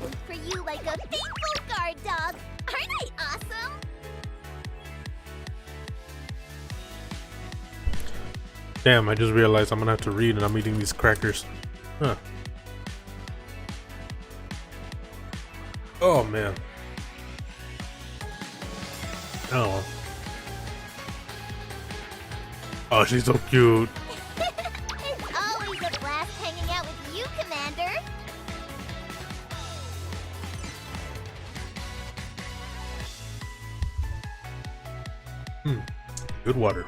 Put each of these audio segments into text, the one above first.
work for you like a faithful guard dog. Aren't I awesome? Damn, I just realized I'm gonna have to read and I'm eating these crackers. Huh. Oh man. Oh. Oh, she's so cute. It's always a blast hanging out with you, Commander. Good water.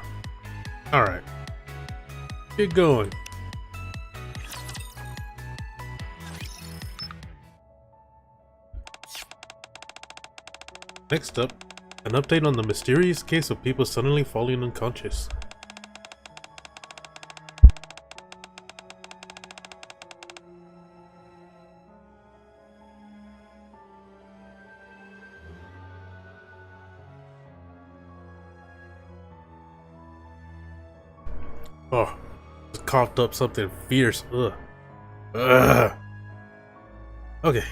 Alright. Get going. Next up, an update on the mysterious case of people suddenly falling unconscious. Oh, just coughed up something fierce. Ugh. Ugh. Okay.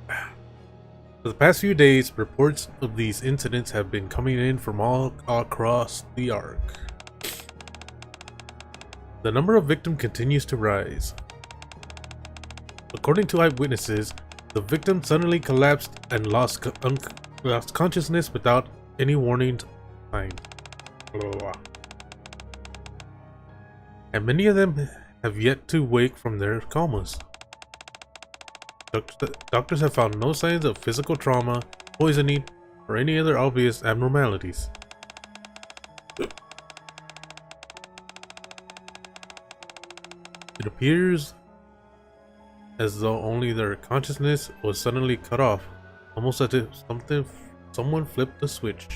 For the past few days, reports of these incidents have been coming in from all across the Ark. The number of victims continues to rise. According to eyewitnesses, the victim suddenly collapsed and lost consciousness without any warning signs. And many of them have yet to wake from their comas. Doctors have found no signs of physical trauma, poisoning, or any other obvious abnormalities. It appears as though only their consciousness was suddenly cut off, almost as if someone flipped the switch.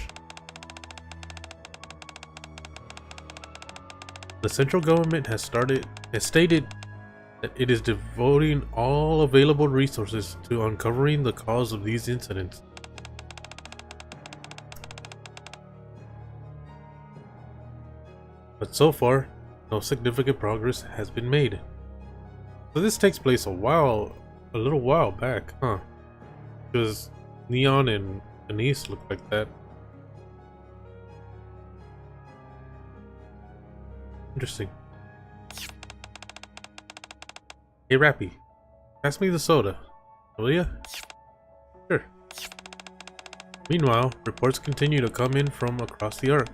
The central government has stated that it is devoting all available resources to uncovering the cause of these incidents. But so far, no significant progress has been made. So this takes place a little while back, huh? Because Neon and Denise look like that. Interesting. Hey Rappy, pass me the soda, will ya? Sure. Meanwhile, reports continue to come in from across the Ark.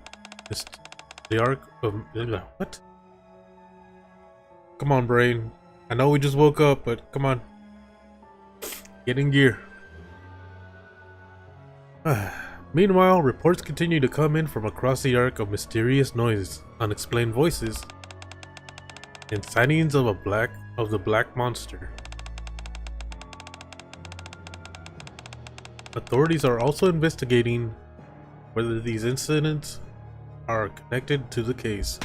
The Ark of... What? Come on, brain. I know we just woke up, but come on. Get in gear. Meanwhile, reports continue to come in from across the Ark of mysterious noises, unexplained voices, and sightings of the black monster. Authorities are also investigating whether these incidents are connected to the case.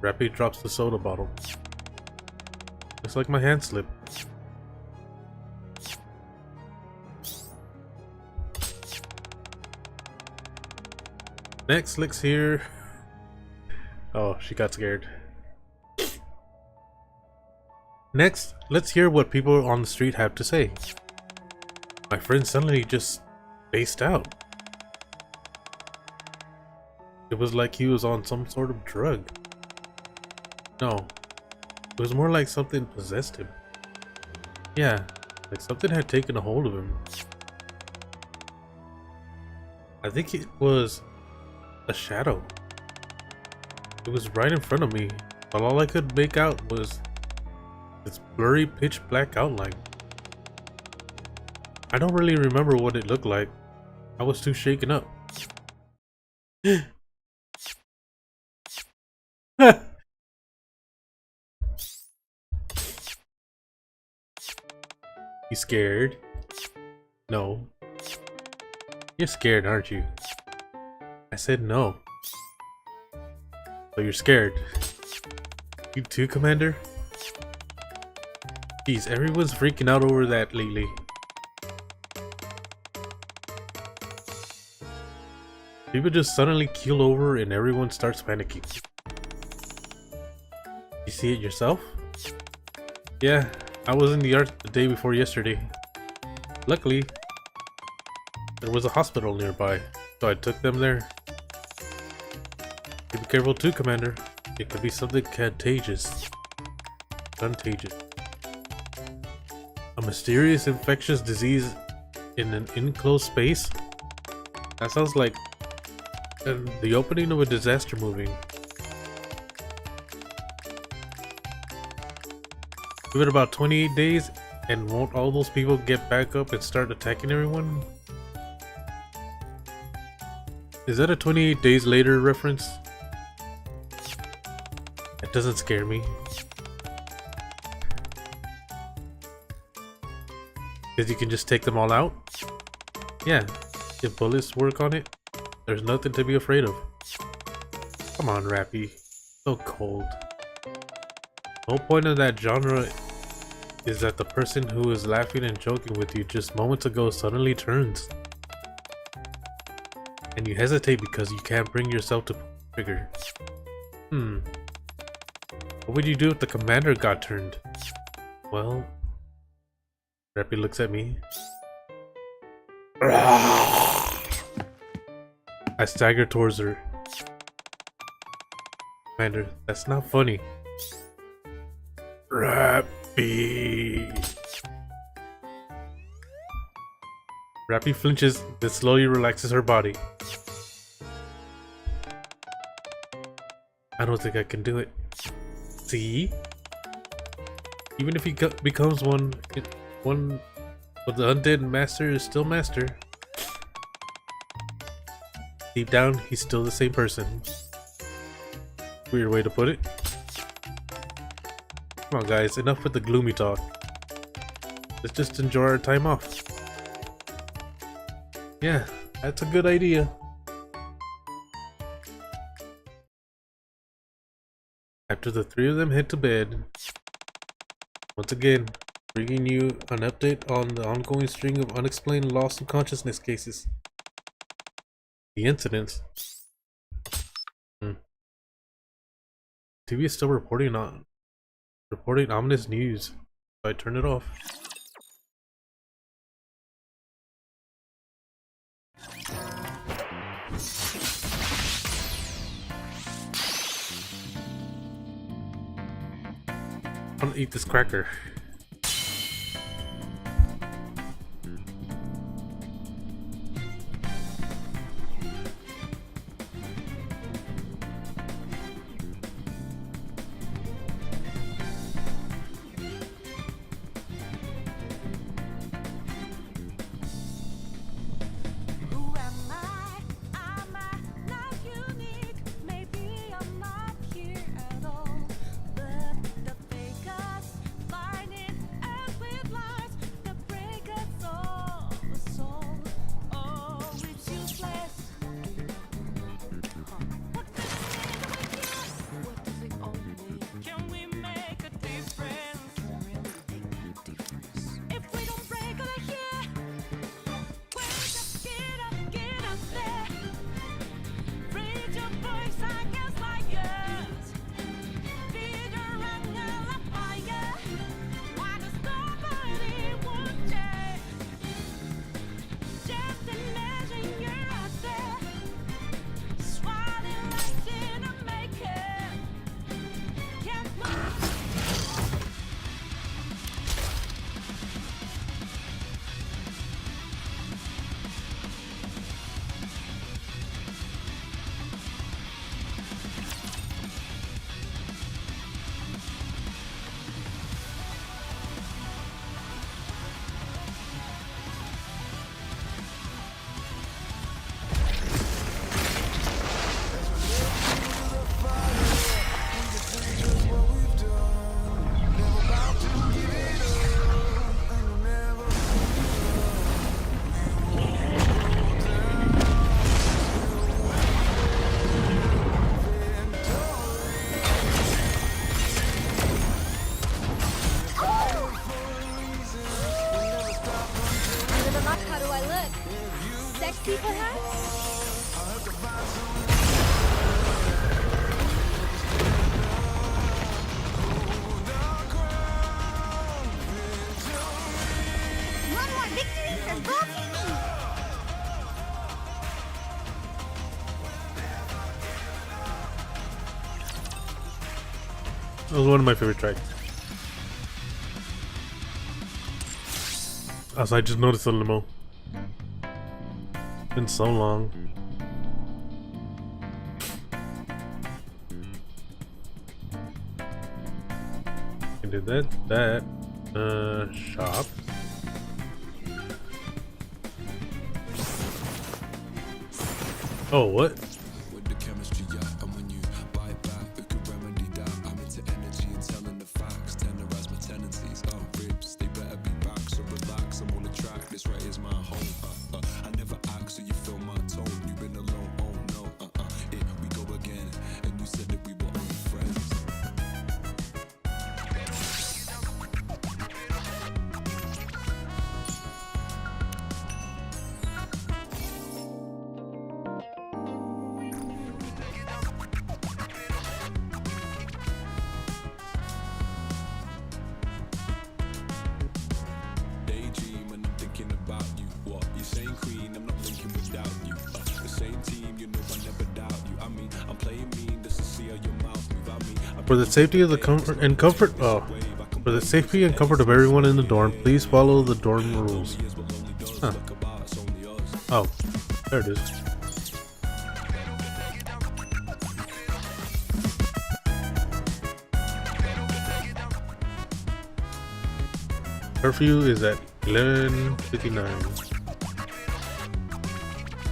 Rappy drops the soda bottle. Looks like my hand slipped. Next, let's hear... Oh, she got scared. Next, let's hear what people on the street have to say. My friend suddenly just spaced out. It was like he was on some sort of drug. No, it was more like something possessed him. Yeah, like something had taken a hold of him. I think it was a shadow. It was right in front of me, but all I could make out was this blurry pitch black outline. I don't really remember what it looked like. I was too shaken up. You scared? No. You're scared, aren't you? I said no. So you're scared. You too, Commander? Jeez, everyone's freaking out over that lately. People just suddenly keel over and everyone starts panicking. see it yourself? Yeah, I was in the yard the day before yesterday. Luckily, there was a hospital nearby, so I took them there. Be careful too, Commander. It could be something contagious. Contagious. A mysterious infectious disease in an enclosed space? That sounds like the opening of a disaster movie. Give it about 28 days, and won't all those people get back up and start attacking everyone? Is that a 28 days later reference? That doesn't scare me. Because you can just take them all out? Yeah, if bullets work on it, there's nothing to be afraid of. Come on, Rappy. So cold. The whole point of that genre is that the person who is laughing and joking with you just moments ago suddenly turns. And you hesitate because you can't bring yourself to trigger. What would you do if the commander got turned? Well... Rappy looks at me. I stagger towards her. Commander, that's not funny. Rappy. Rappy flinches, then slowly relaxes her body. I don't think I can do it. See? Even if he becomes one, but the undead master is still master. Deep down, he's still the same person. Weird way to put it. Come on guys, enough with the gloomy talk. Let's just enjoy our time off. Yeah, that's a good idea. After the three of them head to bed, once again, bringing you an update on the ongoing string of unexplained loss of consciousness cases. The incidents. TV is still reporting ominous news, so I turn it off. I'm gonna eat this cracker. Sexy, perhaps? That was one of my favorite tracks. Also, I just noticed the limo. Been so long. I did that. Shop. Oh, what? For the safety of the comfort for the safety and comfort of everyone in the dorm, please follow the dorm rules. Huh. Oh, there it is. Curfew is at 11:59.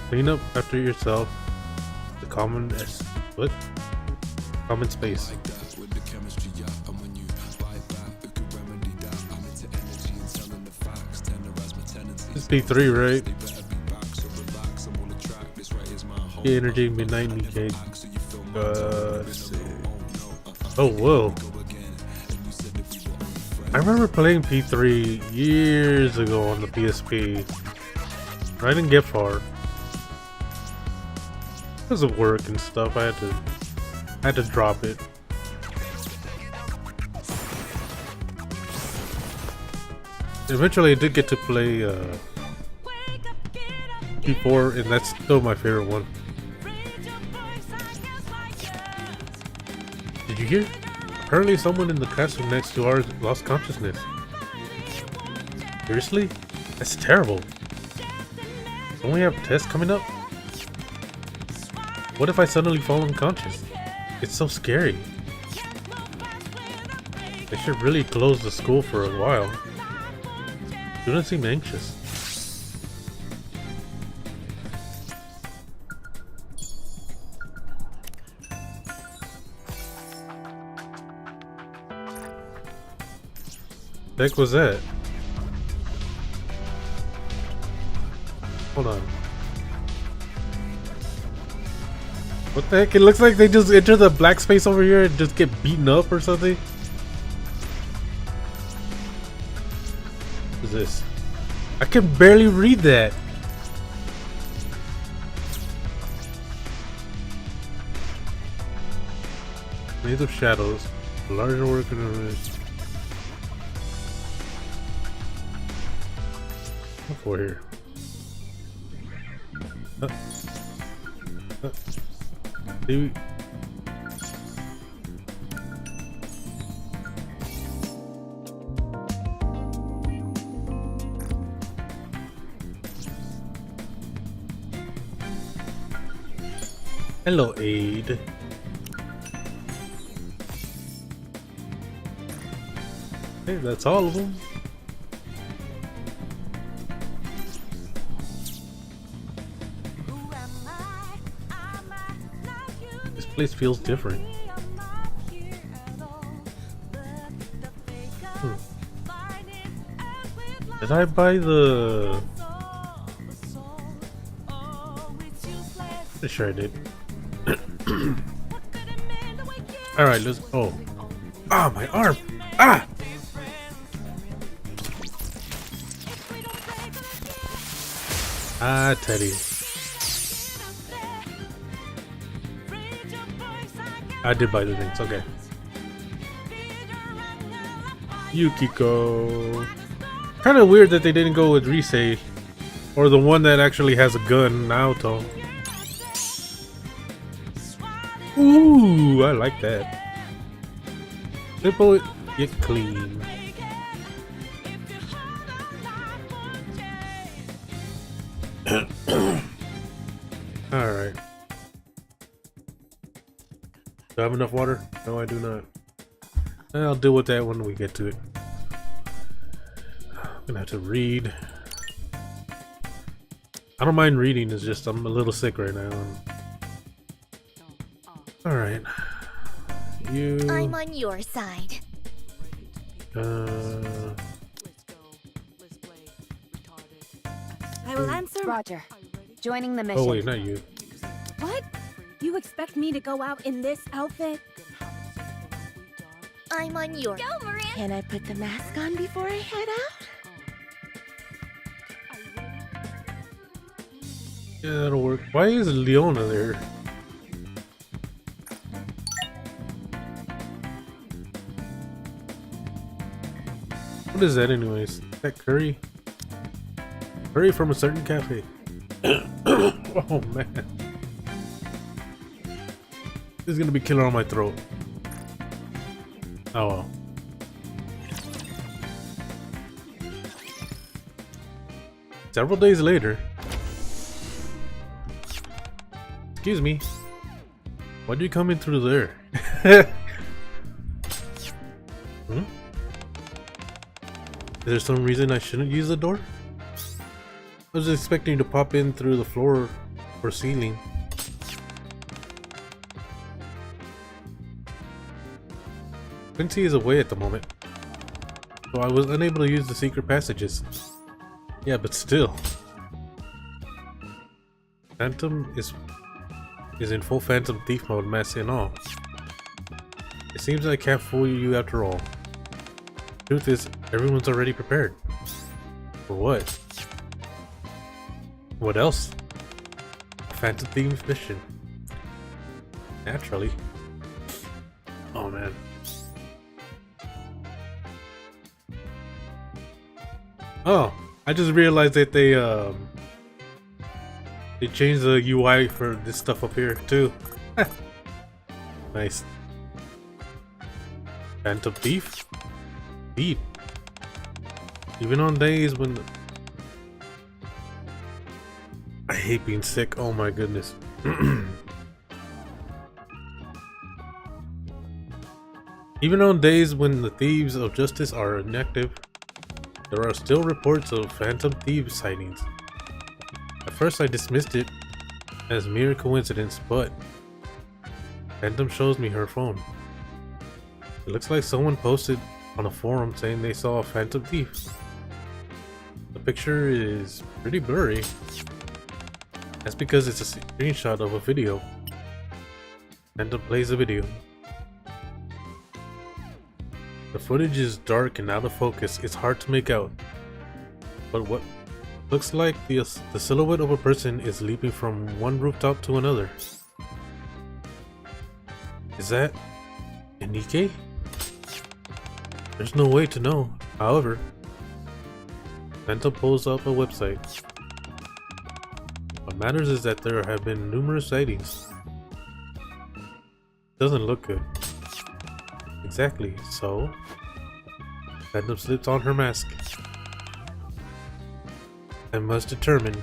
Clean up after yourself. The common common space. It's P3, right? Yeah, energy, midnight, Nikke. Oh, whoa. I remember playing P3 years ago on the PSP. I didn't get far. Because of work and stuff, I had to drop it. Eventually I did get to play P4, and that's still my favorite one. Did you hear? Apparently someone in the classroom next to ours lost consciousness. Seriously? That's terrible. Don't we have tests coming up? What if I suddenly fall unconscious? It's so scary. They should really close the school for a while. Students seem anxious. The heck was that? Hold on. What the heck? It looks like they just enter the black space over here and just get beaten up or something. What is this? I can barely read that. Made of shadows. Larger work in a What's for here? See? Hello, Aid. Hey, that's all of them. This place feels different. Did I buy the... Pretty sure I did. Alright, let's... Oh. Ah, my arm! Ah! Ah, Teddy. I did buy the things, okay. Yukiko. Kind of weird that they didn't go with Risei. Or the one that actually has a gun, Naoto. Ooh, I like that. Simple yet clean. Alright. Do I have enough water? No, I do not. I'll deal with that when we get to it. I'm gonna have to read. I don't mind reading, it's just I'm a little sick right now. Alright. You... I'm on your side. I will answer. Roger. Joining the mission. Oh wait, not you. What? You expect me to go out in this outfit? I'm on your... Go, Marin! Can I put the mask on before I head out? Yeah, that'll work. Why is Leona there? What is that anyways? Is that curry? Curry from a certain cafe. Oh man. This is gonna be killer on my throat. Oh well. Several days later. Excuse me. Why'd you come in through there? Hmm? Is there some reason I shouldn't use the door? I was expecting you to pop in through the floor or ceiling. Quincy is away at the moment, so I was unable to use the secret passages. Yeah, but still. Phantom is in full Phantom Thief mode, mask and all. It seems I can't fool you after all. Truth is, everyone's already prepared. For what? What else? A Phantom Thief mission. Naturally. Oh man. Oh, I just realized that they changed the UI for this stuff up here too. Nice. Phantom Thief? Deep. Even on days when I hate being sick, oh my goodness. Even on days when the thieves of justice are inactive, there are still reports of Phantom Thieves sightings. At first I dismissed it as mere coincidence, but Phantom shows me her phone. It looks like someone posted on a forum saying they saw a Phantom Thief. The picture is pretty blurry. That's because it's a screenshot of a video. Phantom plays the video. The footage is dark and out of focus. It's hard to make out. But what looks like the silhouette of a person is leaping from one rooftop to another. Is that Nikke? There's no way to know. However, Phantom pulls up a website. What matters is that there have been numerous sightings. Doesn't look good. Exactly, so Phantom slips on her mask. I must determine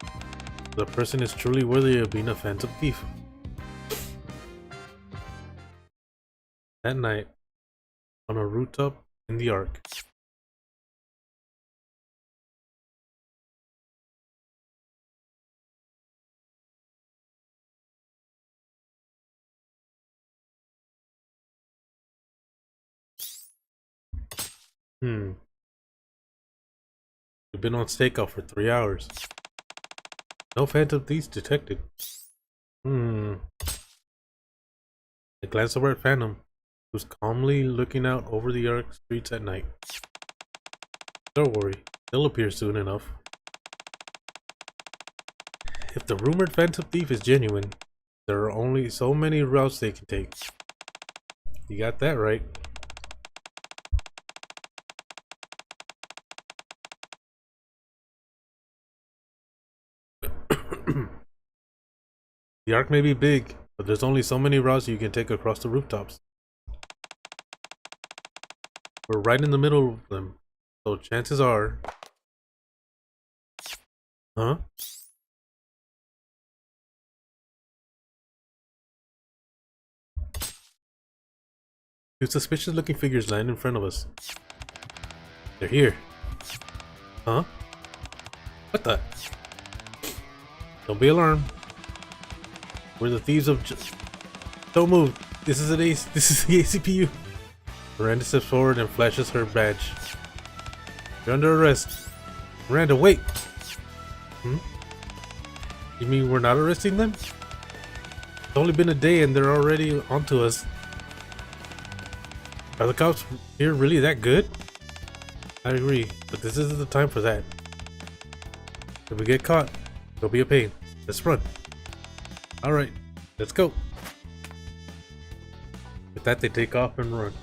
if the person is truly worthy of being a Phantom Thief. That night, on a rooftop in the Ark. We've been on stakeout for 3 hours. No Phantom Thieves detected. I glance over at Phantom, who's calmly looking out over the Ark streets at night. Don't worry, they'll appear soon enough. If the rumored Phantom Thief is genuine, there are only so many routes they can take. You got that right. The Ark may be big, but there's only so many routes you can take across the rooftops. We're right in the middle of them. So chances are... Huh? Two suspicious looking figures land in front of us. They're here. Huh? What the? Don't be alarmed. We're the thieves of... Don't move. This is This is the ACPU. Miranda steps forward and flashes her badge. You're under arrest. Miranda, wait. You mean we're not arresting them? It's only been a day and they're already onto us. Are the cops here really that good? I agree, but this isn't the time for that. If we get caught, there'll be a pain. Let's run. Alright, let's go. With that, they take off and run.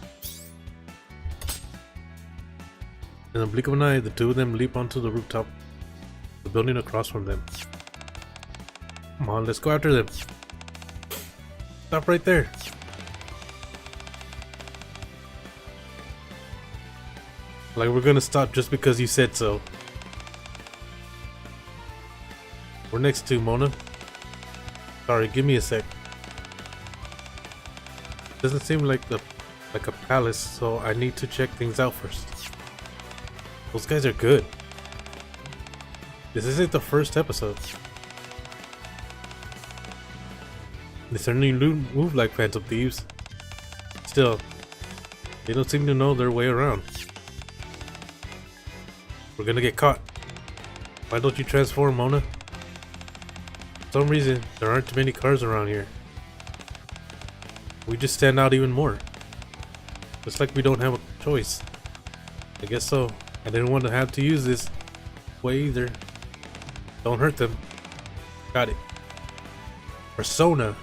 In the blink of an eye, the two of them leap onto the rooftop, the building across from them. Come on, let's go after them. Stop right there. Like we're gonna stop just because you said so. We're next to Mona. Sorry, give me a sec. Doesn't seem like a palace, so I need to check things out first. Those guys are good. This isn't the first episode. They certainly move like phantom thieves. Still, they don't seem to know their way around. We're gonna get caught. Why don't you transform, Mona? For some reason, there aren't many cars around here. We just stand out even more. Looks like we don't have a choice. I guess so. I didn't want to have to use this way either. Don't hurt them. Got it. Persona.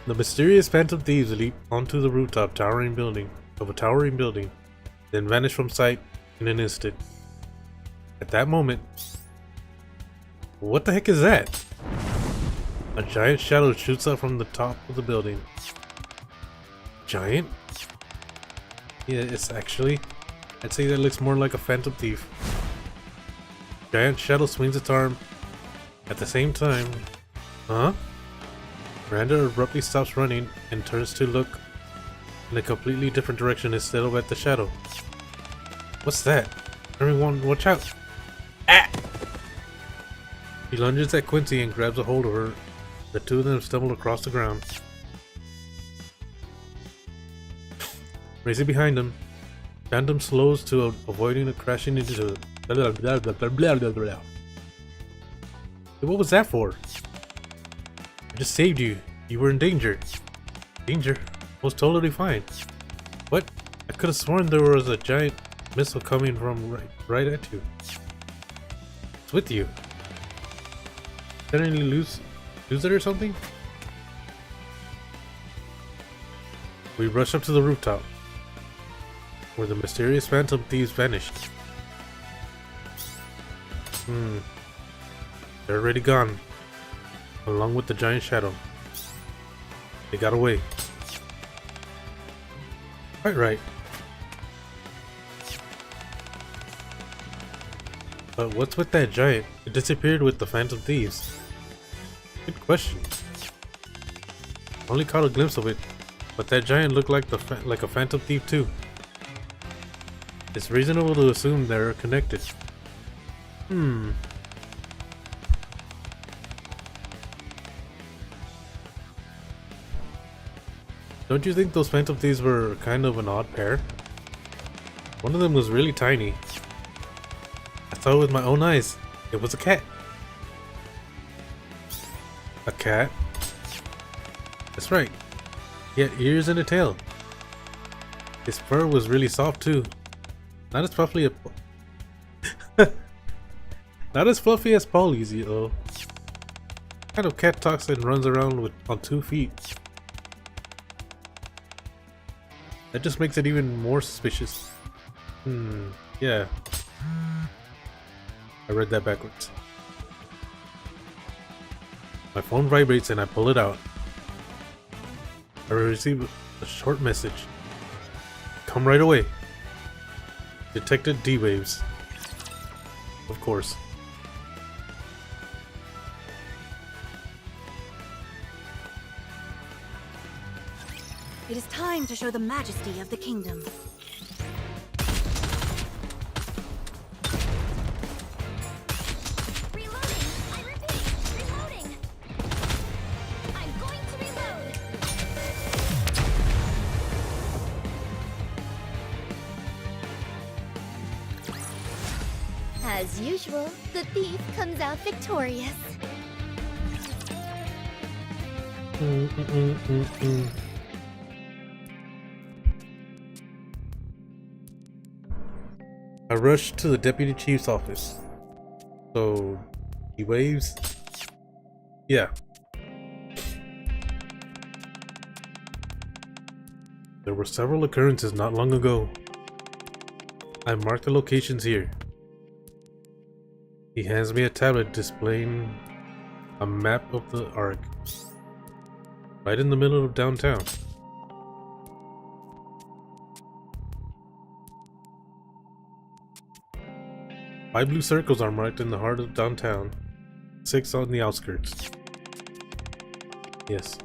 The mysterious phantom thieves leap onto the rooftop of a towering building, then vanish from sight in an instant. At that moment, what the heck is that? A giant shadow shoots up from the top of the building. Giant? Yeah, it's actually, I'd say that looks more like a phantom thief. Giant shadow swings its arm at the same time. Huh? Miranda abruptly stops running and turns to look in a completely different direction instead of at the shadow. What's that? Everyone, watch out! Ah! He lunges at Quincy and grabs a hold of her. The two of them stumble across the ground. Racing behind them, Phantom slows to avoiding a crashing into it. What was that for? I just saved you. You were in danger. Danger? I was totally fine. What? I could have sworn there was a giant missile coming from right at you. It's with you. Suddenly lose it or something? We rush up to the rooftop, where the mysterious phantom thieves vanished. They're already gone, along with the giant shadow. They got away. Quite right. But what's with that giant? It disappeared with the phantom thieves. Good question. Only caught a glimpse of it, but that giant looked like a phantom thief too. It's reasonable to assume they're connected. Don't you think those phantom thieves were kind of an odd pair? One of them was really tiny. I saw it with my own eyes. It was a cat. A cat? That's right. He had ears and a tail. His fur was really soft too. Not as fluffy as not as fluffy as Polly's, though. What kind of cat talks and runs around on 2 feet? That just makes it even more suspicious. Yeah. I read that backwards. My phone vibrates and I pull it out. I receive a short message. Come right away. Detected D-waves. Of course. It is time to show the majesty of the kingdom. Reloading! I repeat, reloading! I'm going to reload! As usual, the thief comes out victorious. I rushed to the deputy chief's office. So, he waves? Yeah. There were several occurrences not long ago. I marked the locations here. He hands me a tablet displaying a map of the Ark. Right in the middle of downtown. Five blue circles are marked in the heart of downtown, 6 on the outskirts. Yes.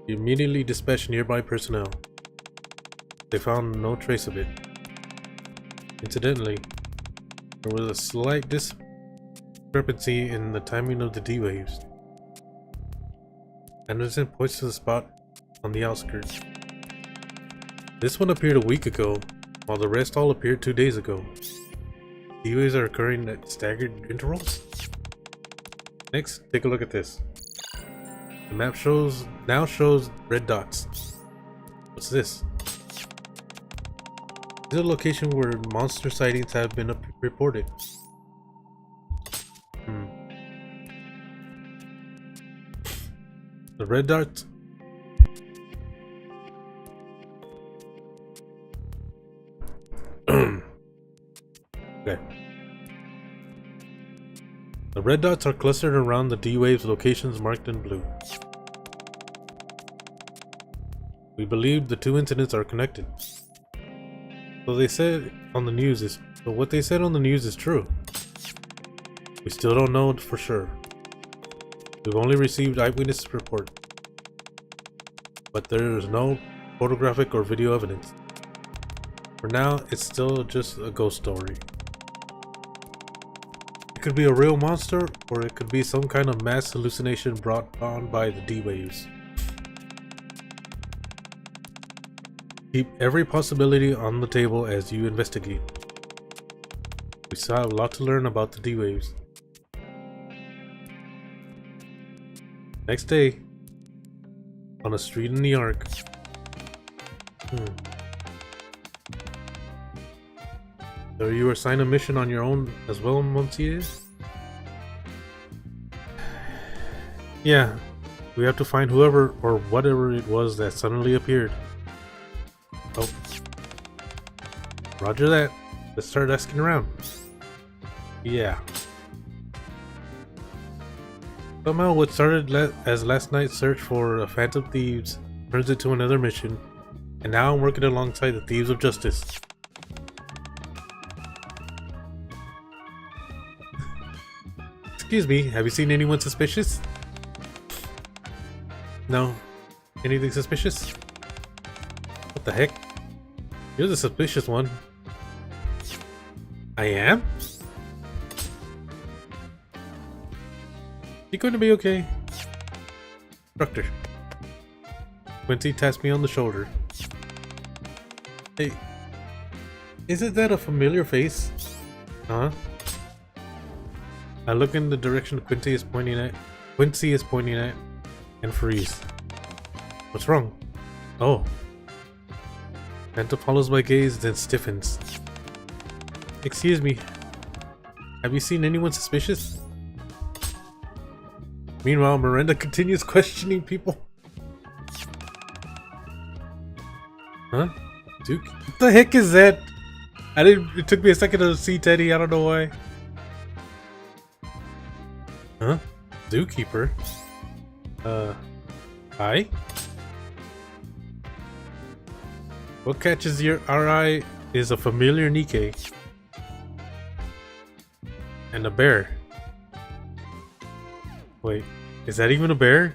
He immediately dispatched nearby personnel. They found no trace of it. Incidentally, there was a slight discrepancy in the timing of the D-waves. Anderson points to the spot on the outskirts. This one appeared a week ago, while the rest all appeared 2 days ago. D-waves are occurring at staggered intervals? Next, take a look at this. The map now shows red dots. What's this? This is a location where monster sightings have been reported. The red dots. Okay. The red dots are clustered around the D-waves locations marked in blue. We believe the two incidents are connected. So they said on the news is what they said on the news is true. We still don't know for sure. We've only received eyewitness report, but there is no photographic or video evidence. For now, it's still just a ghost story. It could be a real monster, or it could be some kind of mass hallucination brought on by the D-waves. Keep every possibility on the table as you investigate. We still have a lot to learn about the D-waves. Next day, on a street in the Ark. So you were assigned a mission on your own as well, Monsieur? Yeah, we have to find whoever or whatever it was that suddenly appeared. Oh. Roger that. Let's start asking around. Yeah. Somehow what started as last night's search for a Phantom Thieves turns into another mission, and now I'm working alongside the Thieves of Justice. Excuse me, have you seen anyone suspicious? No? Anything suspicious? What the heck? You're the suspicious one. I am? You going to be okay? Instructor. Quincy taps me on the shoulder. Hey, isn't that a familiar face? Huh? I look in the direction Quincy is pointing at, and freeze. What's wrong? Oh. Phantom follows my gaze, then stiffens. Excuse me. Have you seen anyone suspicious? Meanwhile, Miranda continues questioning people. Huh? Duke? What the heck is that? It took me a second to see Teddy, I don't know why. Huh? Zookeeper? Eye? What catches our eye is a familiar Nikke. And a bear. Wait, is that even a bear?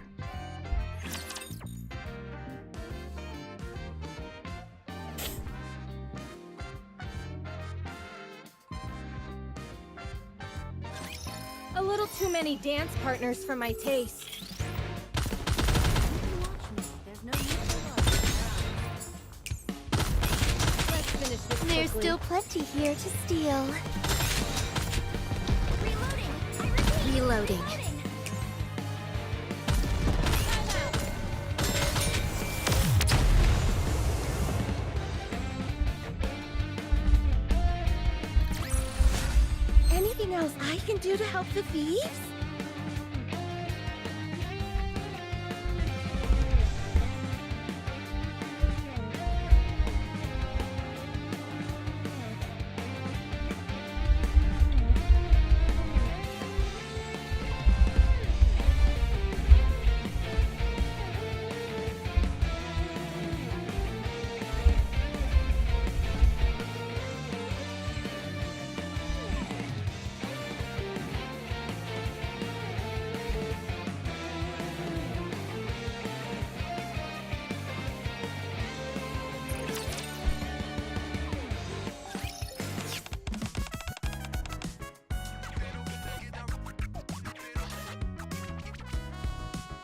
A little too many dance partners for my taste. Let's finish this There's quickly. still plenty here to steal. Reloading. I repeat. Reloading. Anything else I can do to help the thieves?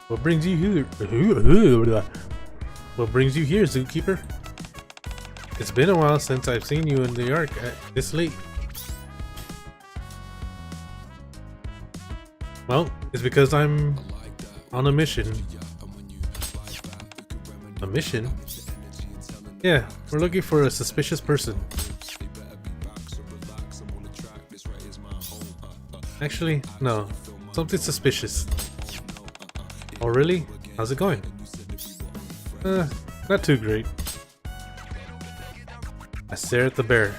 What brings you here? What brings you here, Zookeeper? It's been a while since I've seen you in the Ark at this late. Well, it's because I'm on a mission. A mission? Yeah, we're looking for a suspicious person. Actually, no. Something suspicious. Oh really? How's it going? Not too great. I stare at the bear.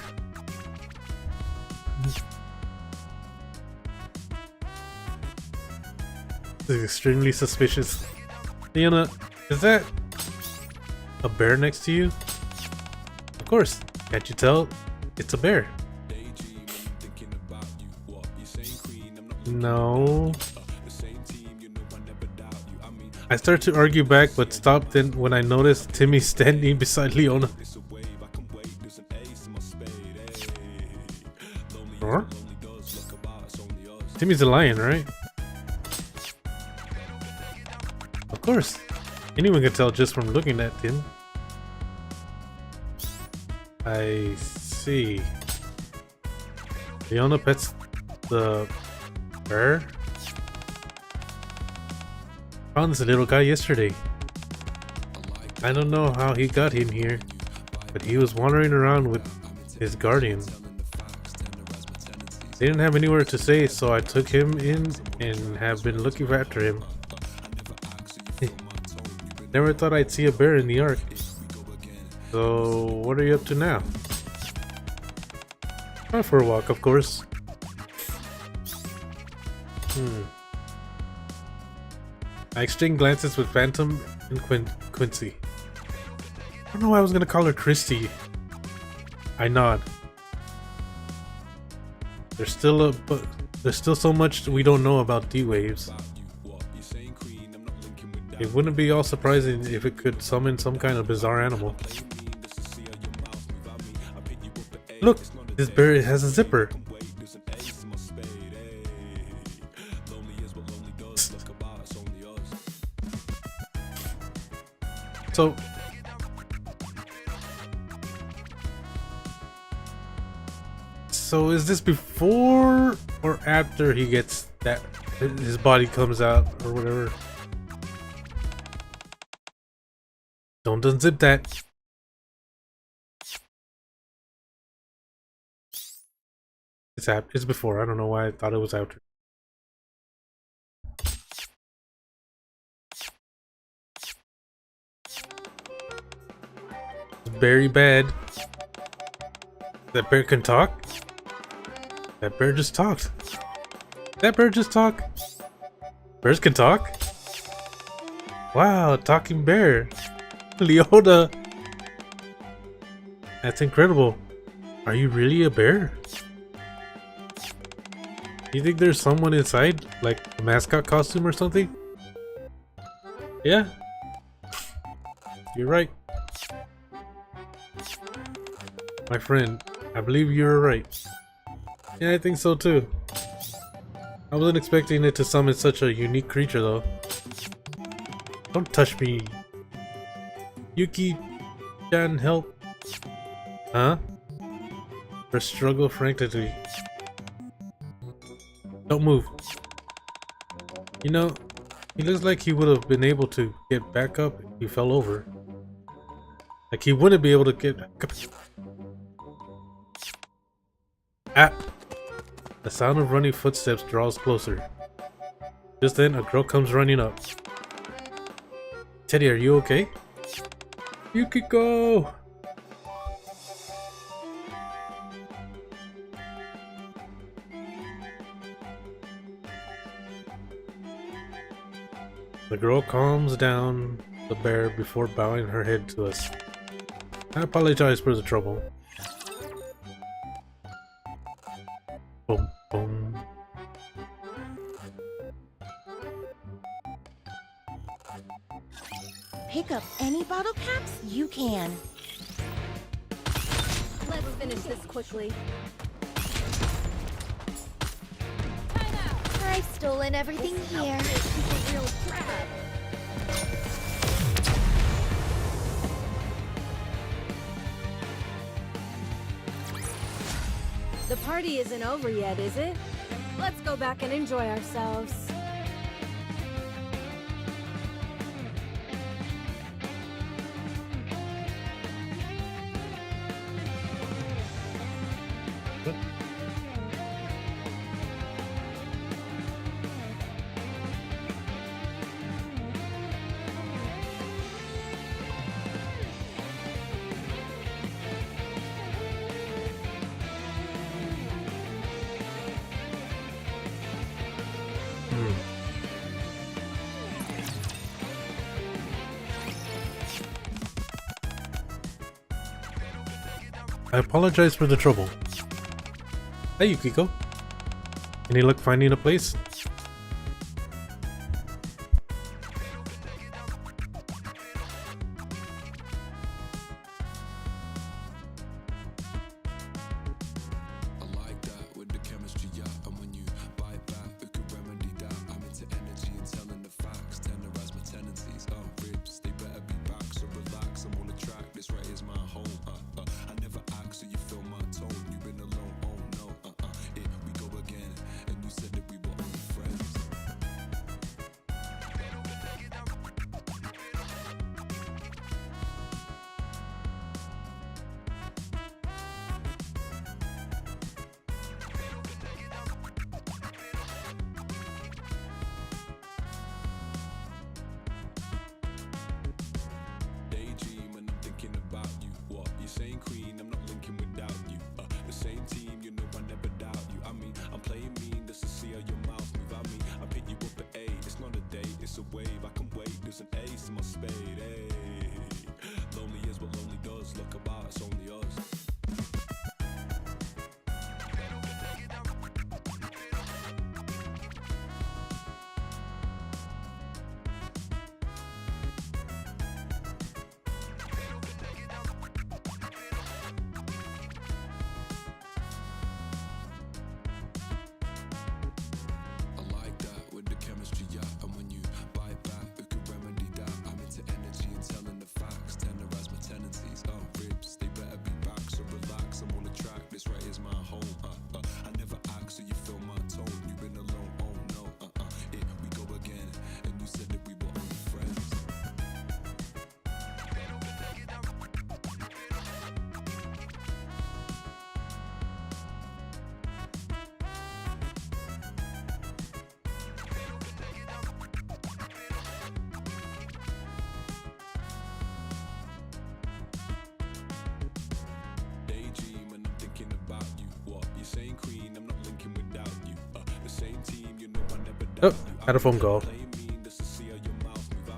This is extremely suspicious. Leona, is that a bear next to you? Of course. Can't you tell? It's a bear. No. I started to argue back, but stopped then when I noticed Timmy standing beside Leona. Huh? Timmy's a lion, right? Of course. Anyone can tell just from looking at him. I see. Leona pets the bear? Found this little guy yesterday. I don't know how he got him here, but he was wandering around with his guardian. They didn't have anywhere to stay, so I took him in and have been looking after him. Never thought I'd see a bear in the Ark. So, what are you up to now? Out for a walk, of course. I exchanged glances with Phantom and Quincy. I don't know why I was gonna call her Christy. I nod. There's still so much we don't know about D-Waves. It wouldn't be all surprising if it could summon some kind of bizarre animal. Look, this bear has a zipper. So is this before or after he gets that his body comes out or whatever? Don't unzip that. It's before. I don't know why I thought it was after. Very bad. That bear can talk? That bear just talked. That bear just talked. Bears can talk? Wow, talking bear. Leota. That's incredible. Are you really a bear? You think there's someone inside? Like a mascot costume or something? Yeah. You're right. My friend, I believe you're right. Yeah, I think so too. I wasn't expecting it to summon such a unique creature though. Don't touch me. Yuki-chan, help. Huh? Her struggle frantically. Don't move. You know, he looks like he would have been able to get back up if he fell over. Like he wouldn't be able to get back up. Ah! The sound of running footsteps draws closer. Just then, a girl comes running up. Teddy, are you okay? Yukiko! The girl calms down the bear before bowing her head to us. I apologize for the trouble. Boom, boom. Pick up any bottle caps you can. Let's finish this quickly. I've stolen everything here. She's a real crab. The party isn't over yet, is it? Let's go back and enjoy ourselves. I apologize for the trouble. Hey Yukiko. Any luck finding a place? Oh, had a phone call.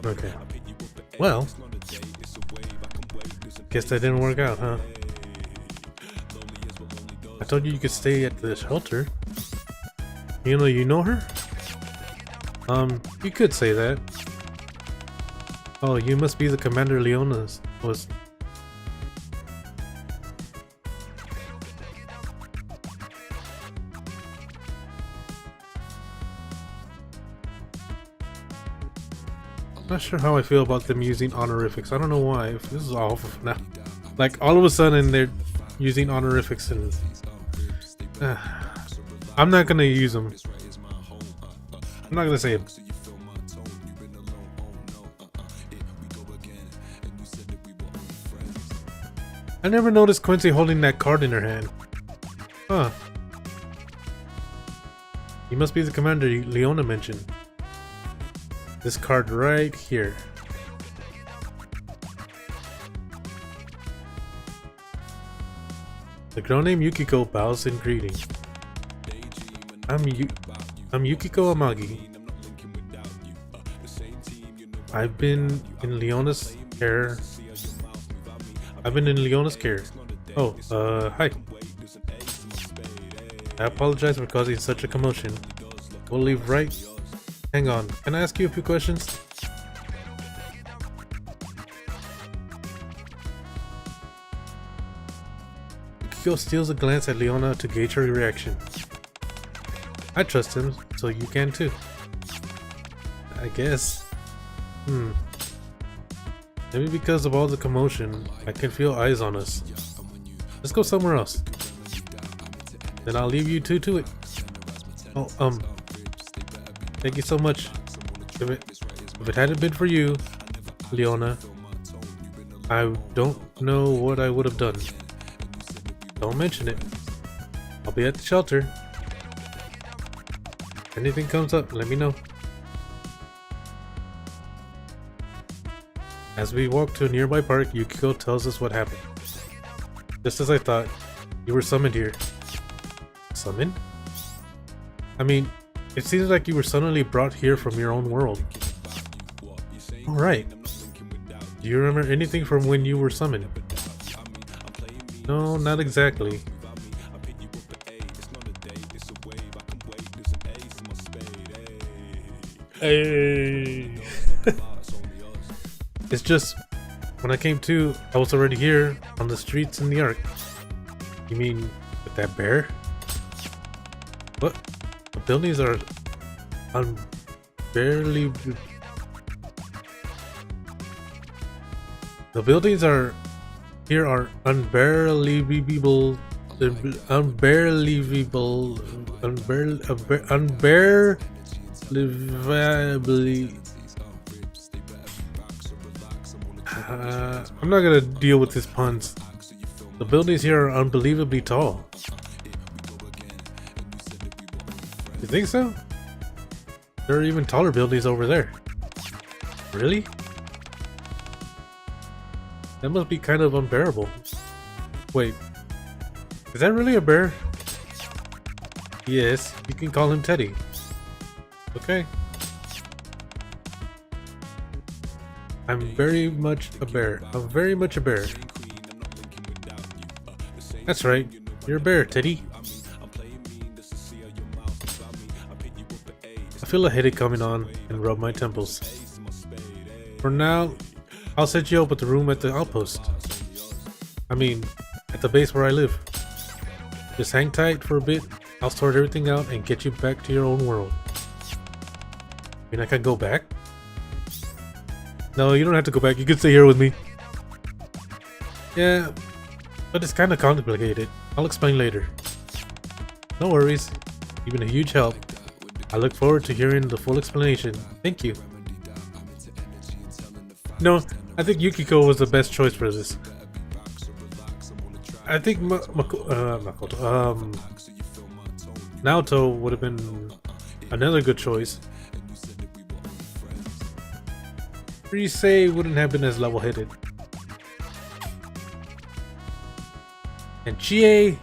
Okay. Well, guess that didn't work out, huh? I told you you could stay at the shelter. You know her? You could say that. Oh, you must be the commander Leona's was. Not sure how I feel about them using honorifics. I don't know why. This is awful now. Like all of a sudden they're using honorifics and I'm not gonna use them. I'm not gonna say it. I never noticed Quincy holding that card in her hand. Huh. You must be the commander Leona mentioned. This card right here. The girl named Yukiko bows in greeting. I'm Yukiko Amagi. I've been in Leona's care. Oh, hi. I apologize for causing such a commotion. We'll leave right. Hang on, can I ask you a few questions? Yukiko steals a glance at Leona to gauge her reaction. I trust him, so you can too. I guess. Maybe because of all the commotion, I can feel eyes on us. Let's go somewhere else. Then I'll leave you two to it. Oh, thank you so much. If it hadn't been for you, Leona, I don't know what I would have done. Don't mention it. I'll be at the shelter. If anything comes up, let me know. As we walk to a nearby park, Yukiko tells us what happened. Just as I thought, you were summoned here. Summoned? I mean, it seems like you were suddenly brought here from your own world. Alright. Do you remember anything from when you were summoned? No, not exactly. Hey. It's just, when I came to, I was already here, on the streets in the Ark. You mean, with that bear? What? The buildings are unbearably... The buildings are... Here are unbearably... I'm not gonna deal with these puns. The buildings here are unbelievably tall. You think so? There are even taller buildings over there. Really? That must be kind of unbearable. Wait, is that really a bear? Yes, you can call him Teddy. Okay. I'm very much a bear. I'm very much a bear. That's right. You're a bear, Teddy. I feel a headache coming on and rub my temples. For now, I'll set you up with the room at the outpost. I mean, at the base where I live. Just hang tight for a bit. I'll sort everything out and get you back to your own world. I mean, I can go back? No, you don't have to go back. You can stay here with me. Yeah, but it's kind of complicated. I'll explain later. No worries. You've been a huge help. I look forward to hearing the full explanation. Thank you. No, I think Yukiko was the best choice for this. I think Naoto would have been another good choice. Rise wouldn't have been as level-headed. And Chie...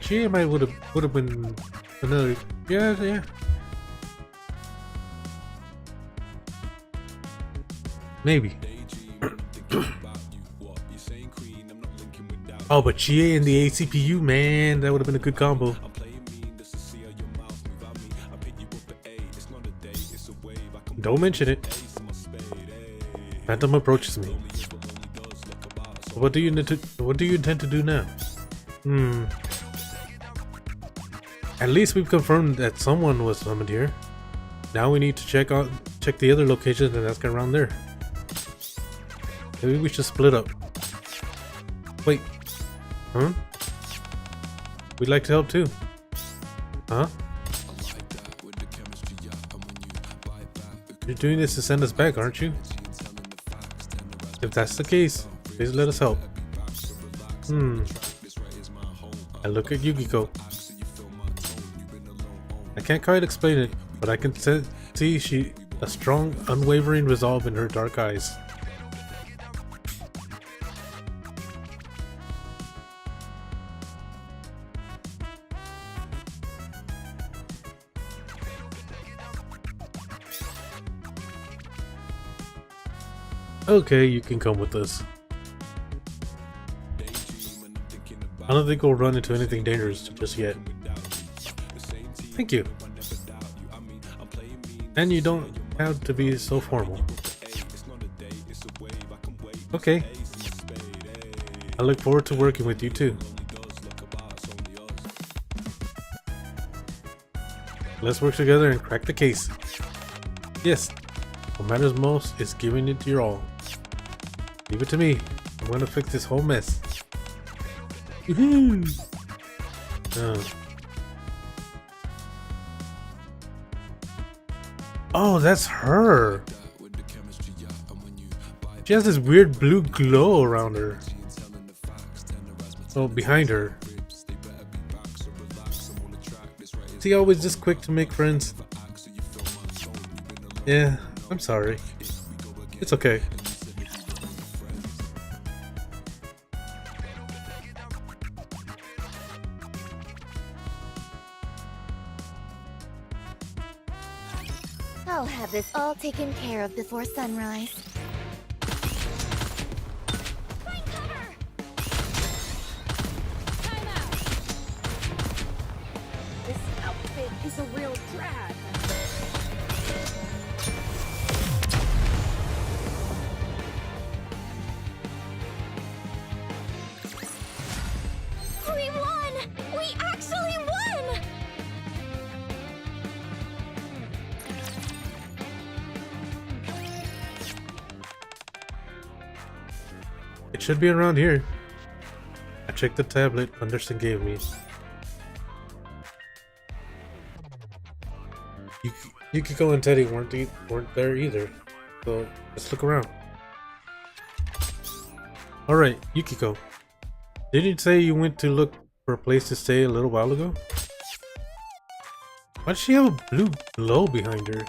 Chie might would have been another... Yeah. Maybe. Oh, but GA and the ACPU, man, that would have been a good combo. Don't mention it. Phantom approaches me. What do you intend to do now? At least we've confirmed that someone was summoned here. Now we need to check the other locations and ask around there. Maybe we should split up. Wait. Huh? We'd like to help too. Huh? You're doing this to send us back, aren't you? If that's the case, please let us help. I look at Yukiko. I can't quite explain it, but I can see a strong, unwavering resolve in her dark eyes. Okay, you can come with us. I don't think we'll run into anything dangerous just yet. Thank you. And you don't have to be so formal. Okay. I look forward to working with you too. Let's work together and crack the case. Yes, what matters most is giving it your all. Leave it to me. I'm gonna fix this whole mess. Woohoo! Oh, that's her. She has this weird blue glow around her. Oh, behind her. Is he always this quick to make friends? Yeah, I'm sorry. It's okay. I'll have this all taken care of before sunrise. Find cover! Time out! This outfit is a real drag. We won! We actually won! It should be around here. I checked the tablet Anderson gave me. Yukiko and Teddy weren't there either, so let's look around. Alright, Yukiko. Didn't you say you went to look for a place to stay a little while ago? Why does she have a blue glow behind her?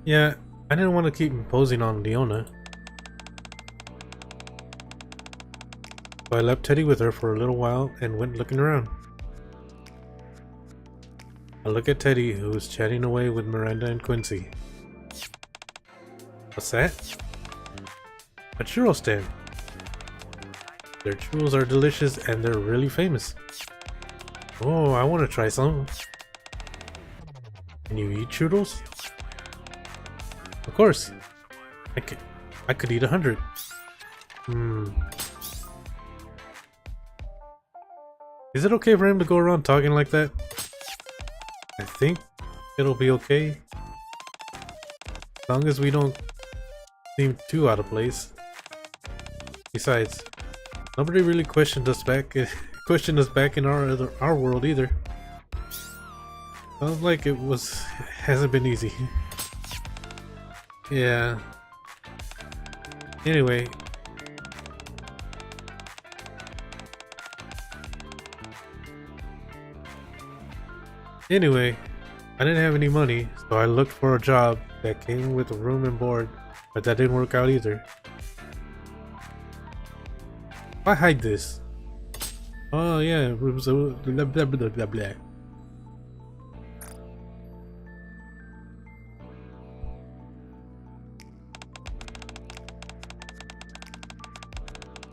Yeah, I didn't want to keep imposing on Leona. So I left Teddy with her for a little while and went looking around. I look at Teddy, who was chatting away with Miranda and Quincy. What's that? A churro stand. Their churros are delicious and they're really famous. Oh, I want to try some. Can you eat churros? Of course. I could eat 100. Is it okay for him to go around talking like that? I think it'll be okay. As long as we don't seem too out of place. Besides, Nobody really questioned us back in our world either. Sounds like hasn't been easy. Yeah. Anyway. I didn't have any money, so I looked for a job that came with a room and board, but that didn't work out either. Why hide this? Oh yeah, rooms blah blah blah blah blah.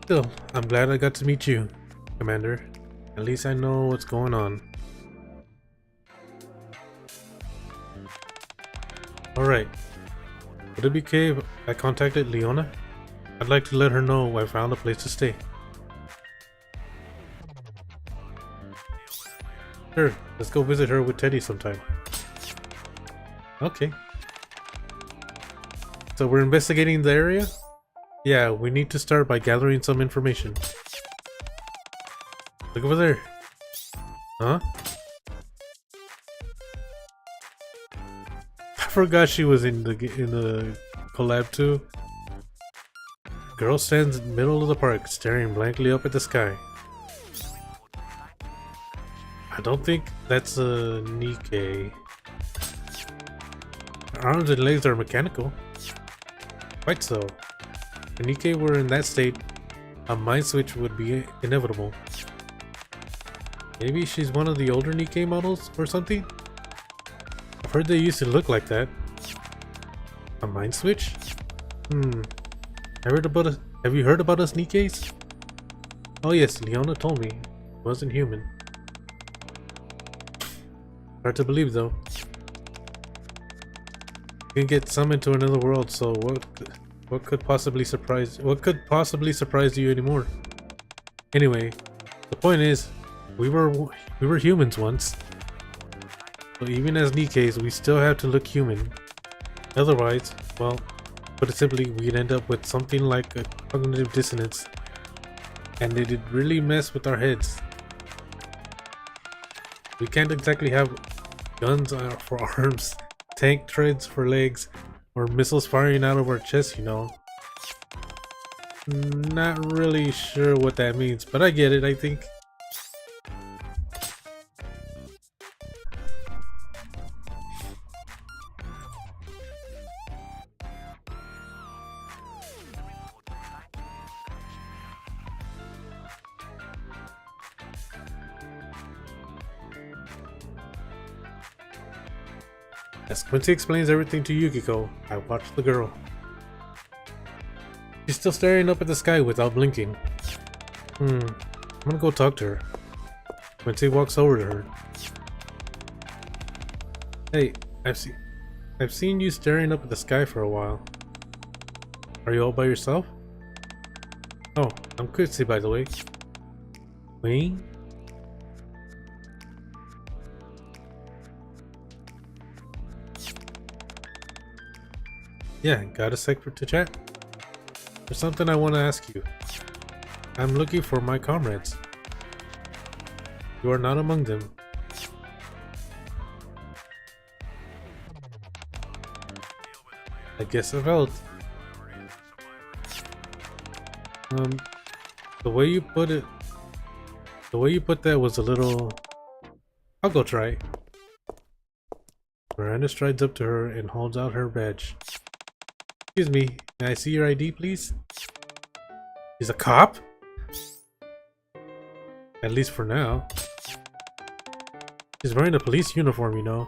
Still, I'm glad I got to meet you, Commander. At least I know what's going on. Alright. Would it be okay if I contacted Leona? I'd like to let her know I found a place to stay. Sure, let's go visit her with Teddy sometime. Okay. So we're investigating the area? Yeah, we need to start by gathering some information. Look over there. Huh? I forgot she was in the collab too. Girl stands in the middle of the park, staring blankly up at the sky. I don't think that's a Nikke. Her arms and legs are mechanical. Quite so. If Nikke were in that state, a mind switch would be inevitable. Maybe she's one of the older Nikke models or something? I've heard they used to look like that. A mind switch? Have you heard about us Nikkes? Oh yes, Leona told me. It wasn't human. Hard to believe though. You can get summoned to another world, so what could possibly surprise you anymore? Anyway, the point is, we were humans once. So even as Nikkes, we still have to look human. Otherwise, well, put it simply, we'd end up with something like a cognitive dissonance. And it'd really mess with our heads. We can't exactly have guns for arms, tank treads for legs, or missiles firing out of our chests, you know. Not really sure what that means, but I get it, I think. As Quincy explains everything to Yukiko, I watch the girl. She's still staring up at the sky without blinking. I'm gonna go talk to her. Quincy walks over to her. Hey, I've seen you staring up at the sky for a while. Are you all by yourself? Oh, I'm Quincy, by the way. Wayne? Yeah, got a sec to chat? There's something I want to ask you. I'm looking for my comrades. You are not among them. I guess I felt. The way you put that was a little... I'll go try. Miranda strides up to her and holds out her badge. Excuse me, may I see your ID, please? He's a cop? At least for now. He's wearing a police uniform, you know.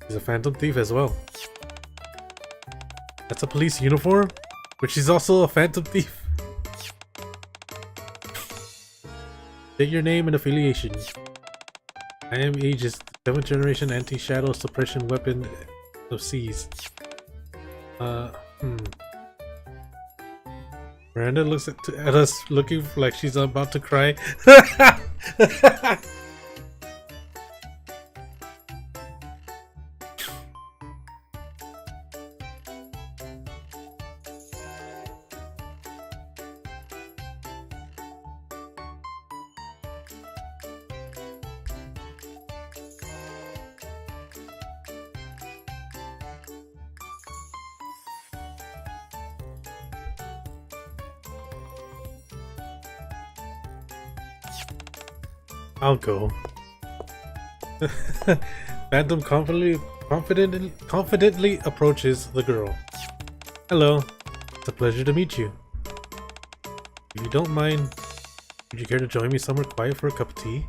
He's a phantom thief as well. That's a police uniform? But she's also a phantom thief? State your name and affiliation. I am Aegis, 7th generation anti-shadow suppression weapon of seas. Miranda looks at us looking like she's about to cry. I'll go. Phantom confidently approaches the girl. Hello. It's a pleasure to meet you. If you don't mind, would you care to join me somewhere quiet for a cup of tea?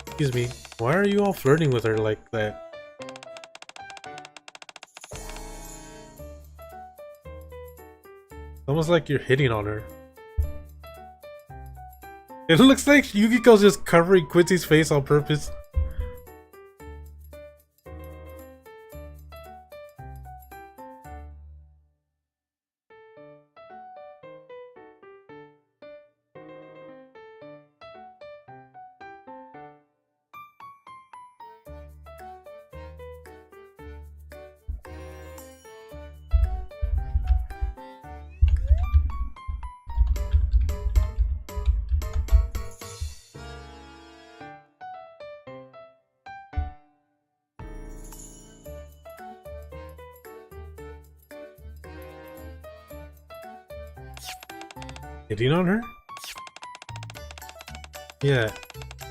Excuse me, why are you all flirting with her like that? Almost like you're hitting on her. It looks like Yukiko's just covering Quincy's face on purpose. Hitting on her? Yeah,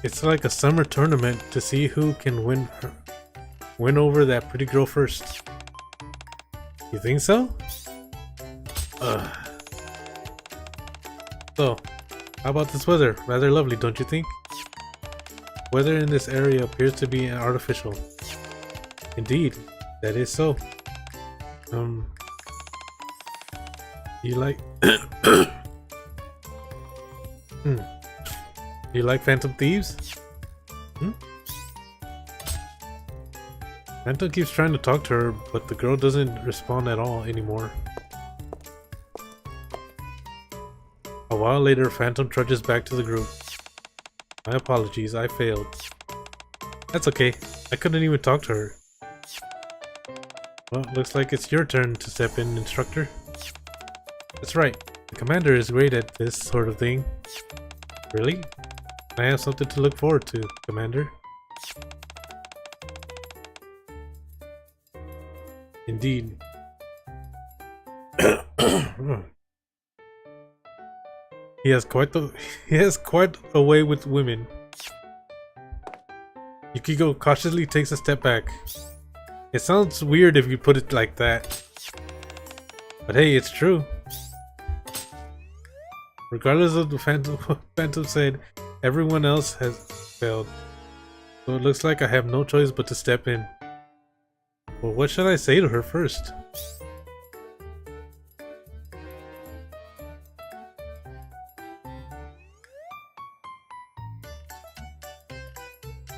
it's like a summer tournament to see who can win over that pretty girl first. You think so? Ugh. So, how about this weather? Rather lovely, don't you think? Weather in this area appears to be artificial. Indeed, that is so. You like You like Phantom Thieves? Phantom keeps trying to talk to her, but the girl doesn't respond at all anymore. A while later, Phantom trudges back to the group. My apologies, I failed. That's okay, I couldn't even talk to her. Well, looks like it's your turn to step in, instructor. That's right, the commander is great at this sort of thing. Really? I have something to look forward to, Commander. Indeed. He has quite a way with women. Yukiko cautiously takes a step back. It sounds weird if you put it like that. But hey, it's true. Regardless of the Phantom said, everyone else has failed. So it looks like I have no choice but to step in. Well, what should I say to her first?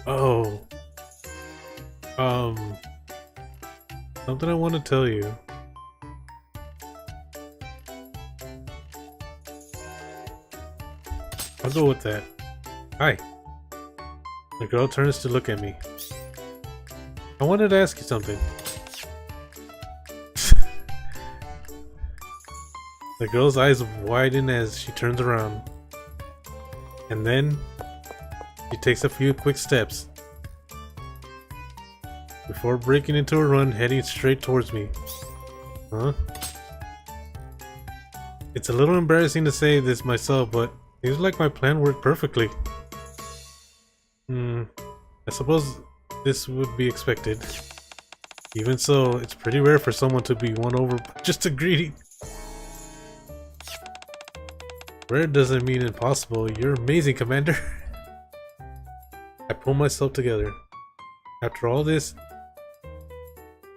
Oh. Something I want to tell you. I'll go with that. Hi. The girl turns to look at me. I wanted to ask you something. The girl's eyes widen as she turns around. And then she takes a few quick steps before breaking into a run, heading straight towards me. Huh? It's a little embarrassing to say this myself, but seems like my plan worked perfectly. I suppose this would be expected. Even so, it's pretty rare for someone to be won over by just a greeting. Rare doesn't mean impossible. You're amazing, Commander. I pull myself together. After all, this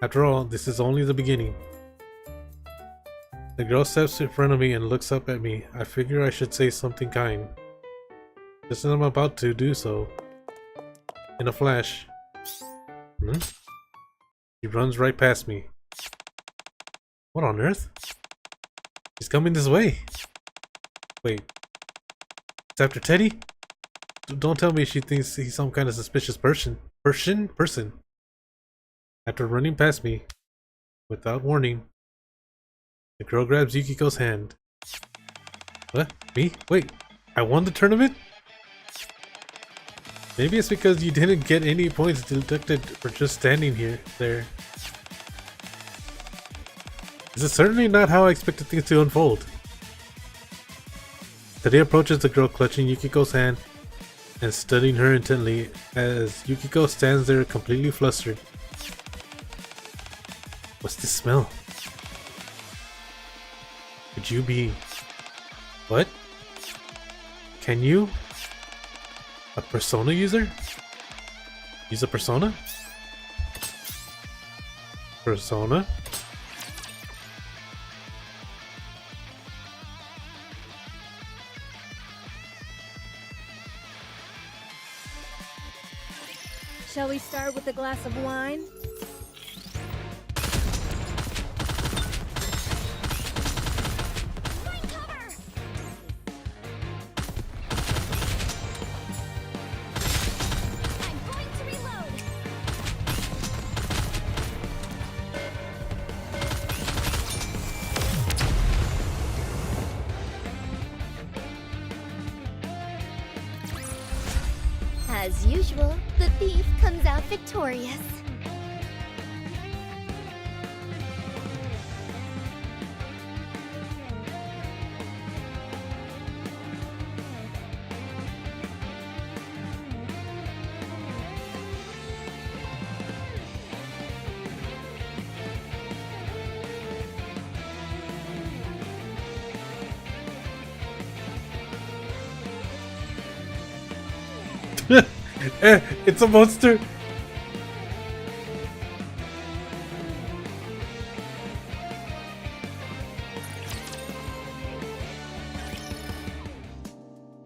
is only the beginning. The girl steps in front of me and looks up at me. I figure I should say something kind. Just as I'm about to do so, in a flash, she runs right past me. What on earth? She's coming this way. Wait, it's after Teddy? Don't tell me she thinks he's some kind of suspicious person. After running past me, without warning, the girl grabs Yukiko's hand. What? Me? Wait, I won the tournament? Maybe it's because you didn't get any points deducted for just standing there. This is certainly not how I expected things to unfold. Teddy approaches the girl, clutching Yukiko's hand and studying her intently as Yukiko stands there completely flustered. What's this smell? Could you be... What? Can you? A persona user? Use a persona? Persona? Shall we start with a glass of wine? Find cover! I'm going to reload. As usual, the thief comes out victorious. It's a monster!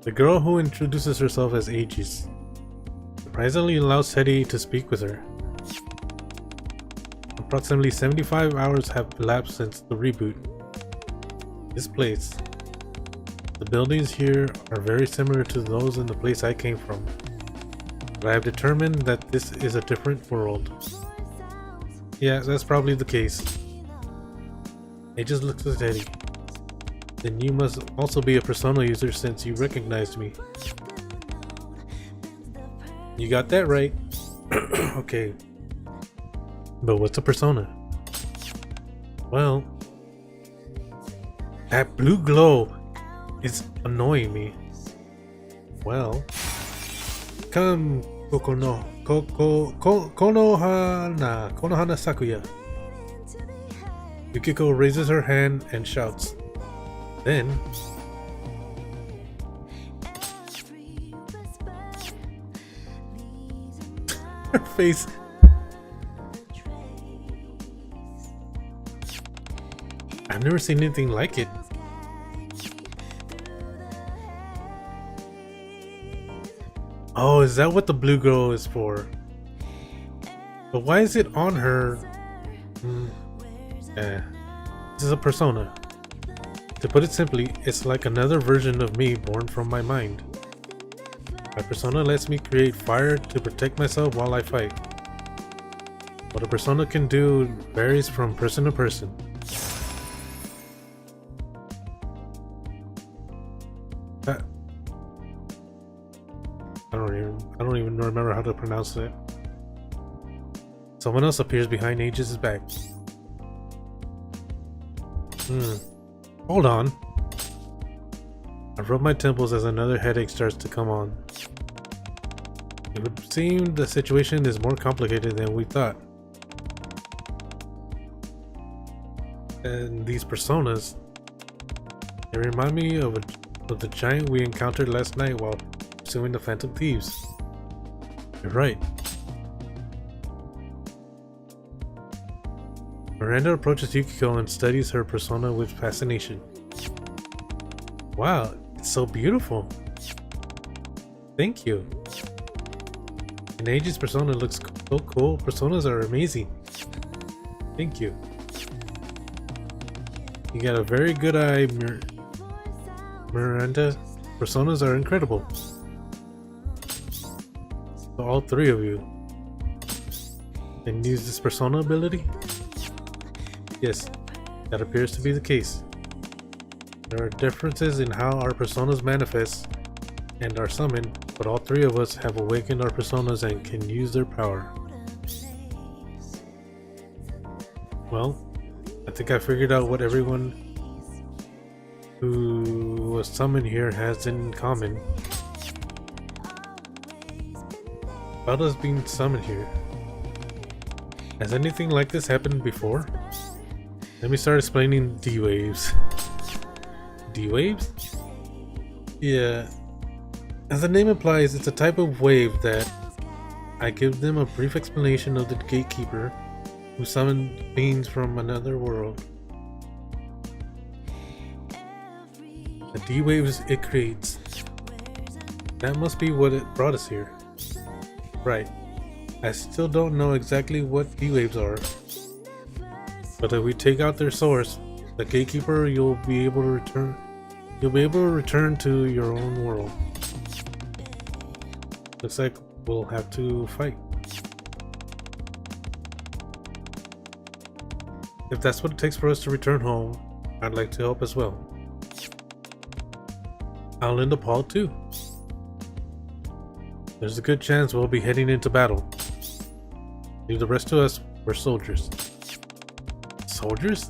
The girl who introduces herself as Aegis surprisingly allows Teddy to speak with her. Approximately 75 hours have elapsed since the reboot. This place. The buildings here are very similar to those in the place I came from. But I have determined that this is a different world. Yeah, that's probably the case. Aegis looks at Teddy. Then you must also be a persona user since you recognized me. You got that right. Okay. But what's a persona? Well, that blue glow is annoying me. Well, come Konohana Sakuya. Yukiko raises her hand and shouts. Then her face. I've never seen anything like it. Oh, is that what the blue girl is for? But why is it on her? This is a persona. To put it simply, it's like another version of me born from my mind. My persona lets me create fire to protect myself while I fight. What a persona can do varies from person to person. I don't even remember how to pronounce it. Someone else appears behind Aegis' back. Hold on. I rub my temples as another headache starts to come on. It would seem the situation is more complicated than we thought. And these personas, they remind me of the giant we encountered last night while pursuing the Phantom Thieves. You're right. Miranda approaches Yukiko and studies her persona with fascination. Wow, it's so beautiful. Thank you. And Aegis' persona looks so cool. Personas are amazing. Thank you. You got a very good eye, Miranda. Personas are incredible. So all three of you can use this persona ability? Yes, that appears to be the case. There are differences in how our personas manifest and are summoned, but all three of us have awakened our personas and can use their power. Well, I think I figured out what everyone who was summoned here has in common. about us being summoned here. Has anything like this happened before? Let me start explaining D-Waves. D-Waves? Yeah. As the name implies, it's a type of wave that I give them a brief explanation of the gatekeeper who summoned beings from another world. The D-Waves it creates. That must be what it brought us here. Right. I still don't know exactly what D-Waves are. But if we take out their source, the gatekeeper, you'll be able to return to your own world. Looks like we'll have to fight. If that's what it takes for us to return home, I'd like to help as well. I'll end up Paul too. There's a good chance we'll be heading into battle. Leave the rest to us, we're soldiers. Soldiers?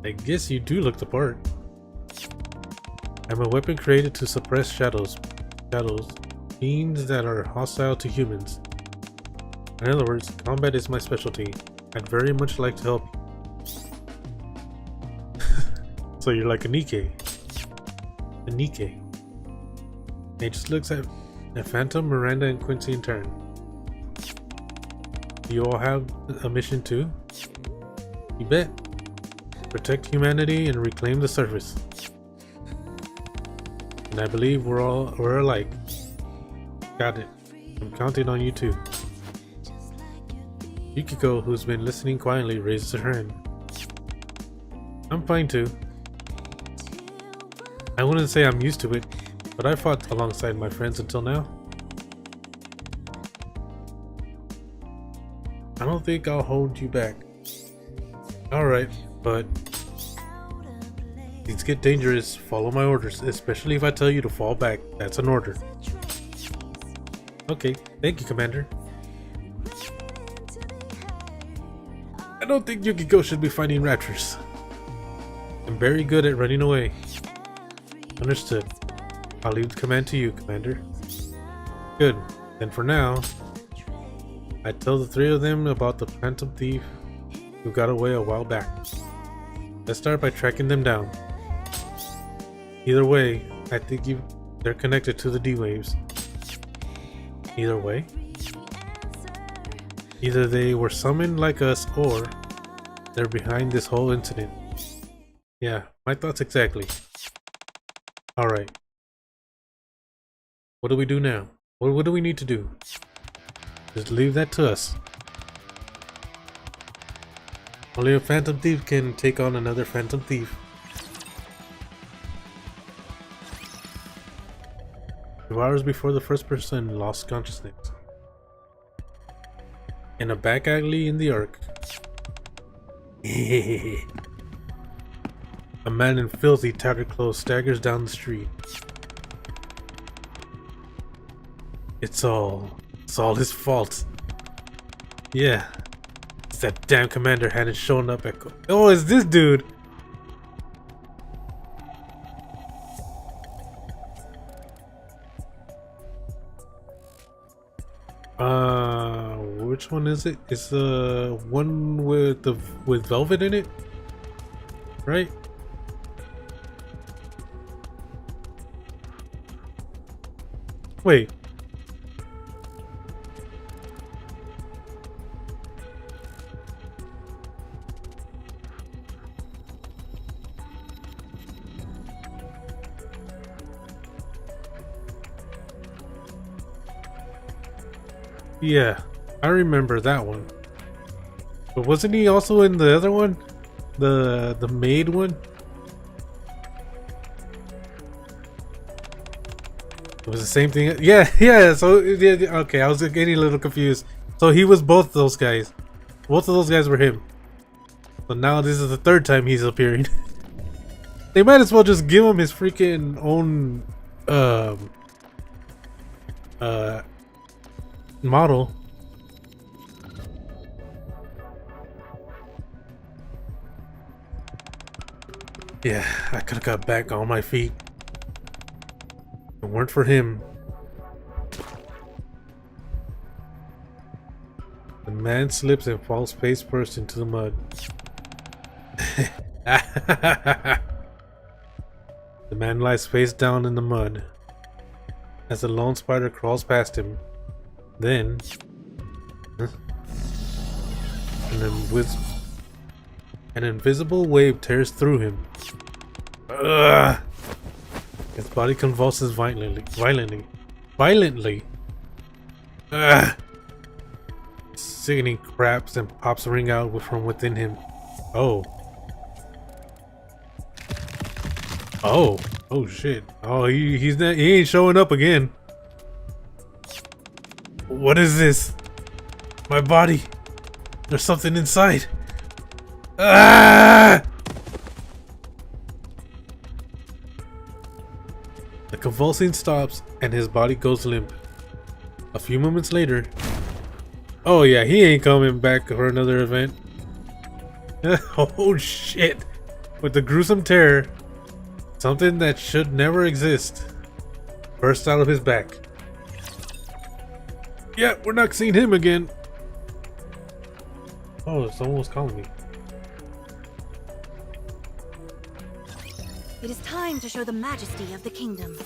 I guess you do look the part. I'm a weapon created to suppress shadows, beings that are hostile to humans. In other words, combat is my specialty. I'd very much like to help you. So you're like a Nikke. A Nikke. He just looks at Phantom, Miranda, and Quincy in turn. Do you all have a mission too? You bet. Protect humanity and reclaim the surface. And I believe we're alike. Got it. I'm counting on you too. Yukiko, who's been listening quietly, raises her hand. I'm fine too. I wouldn't say I'm used to it, but I fought alongside my friends until now. I don't think I'll hold you back. Alright, but things get dangerous. Follow my orders, especially if I tell you to fall back. That's an order. Okay, thank you, Commander. I don't think Yukiko should be fighting raptors. I'm very good at running away. Understood. I'll leave the command to you, Commander. Good. Then for now, I tell the three of them about the Phantom Thief who got away a while back. Let's start by tracking them down. Either way, I think they're connected to the D-Waves. Either way? Either they were summoned like us, or they're behind this whole incident. Yeah, my thoughts exactly. Alright. What do we do now? What do we need to do? Just leave that to us. Only a Phantom Thief can take on another Phantom Thief. 2 hours before the first person lost consciousness. In a back alley in the Ark. A man in filthy, tattered clothes staggers down the street. It's all his fault. Yeah. It's that damn commander hadn't shown up at oh, it's this dude! Which one is it? It's the one with velvet in it? Right? Wait. Yeah, I remember that one. But wasn't he also in the other one? The maid one? It was the same thing. Yeah, so yeah, okay, I was getting a little confused. So he was both those guys. Both of those guys were him. So now this is the third time he's appearing. They might as well just give him his freaking own model. Yeah, I could have got back on my feet. If it weren't for him. man slips and falls face first into the mud. The man lies face down in the mud as the lone spider crawls past him. Then, an invisible wave tears through him. Ugh. His body convulses violently. Ugh. Sickening craps and pops ring out from within him. Oh shit. Oh, he ain't showing up again. What is this? My body. There's something inside. Ah! The convulsing stops and his body goes limp. A few moments later. Oh yeah, he ain't coming back for another event. Oh shit. With the gruesome terror, something that should never exist bursts out of his back. Yeah, we're not seeing him again. Oh, someone was calling me. It is time to show the majesty of the kingdom.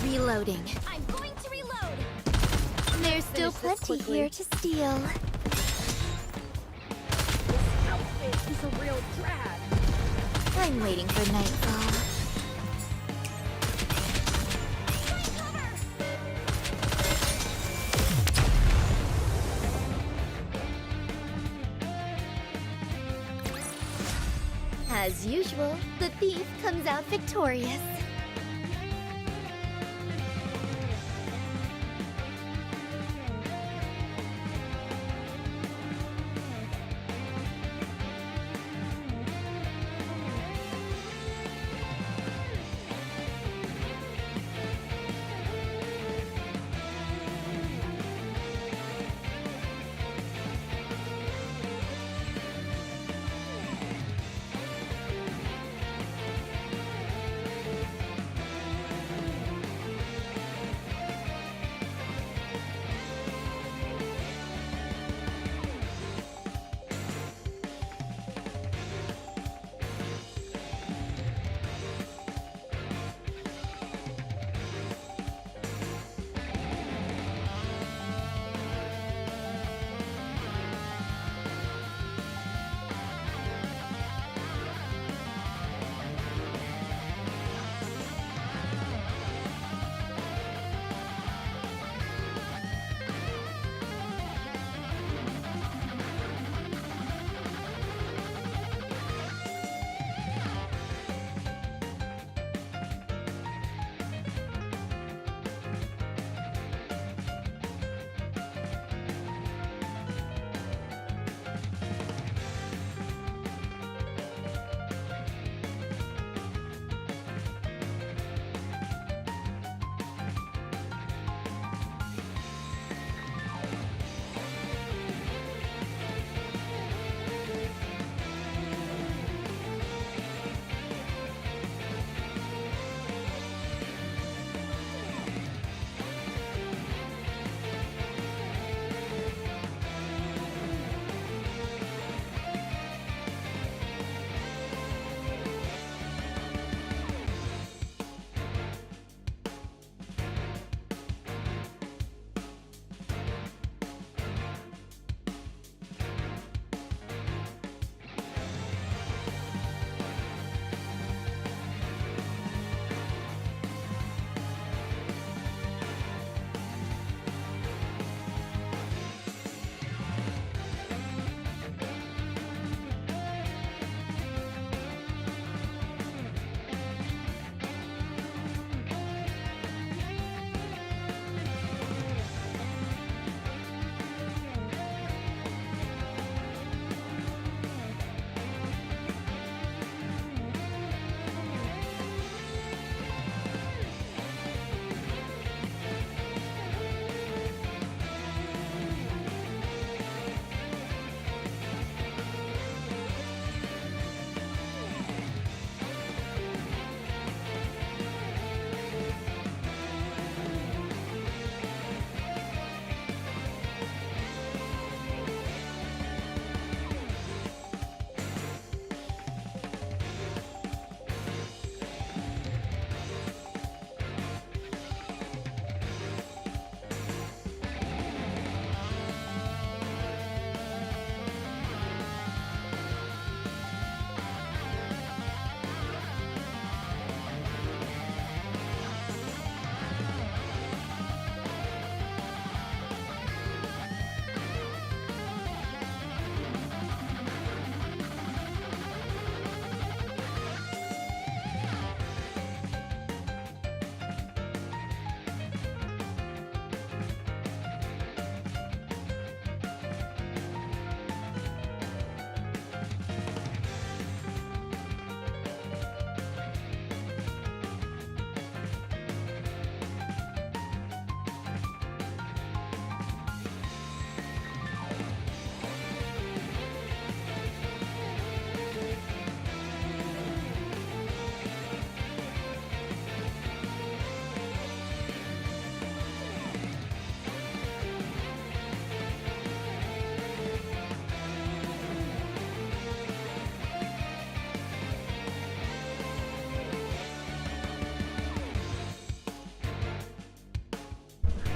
Reloading. I'm going to reload. There's still Finish this plenty quickly. here to steal. This outfit is a real drag. I'm waiting for nightfall. Find cover. As usual, the thief comes out victorious.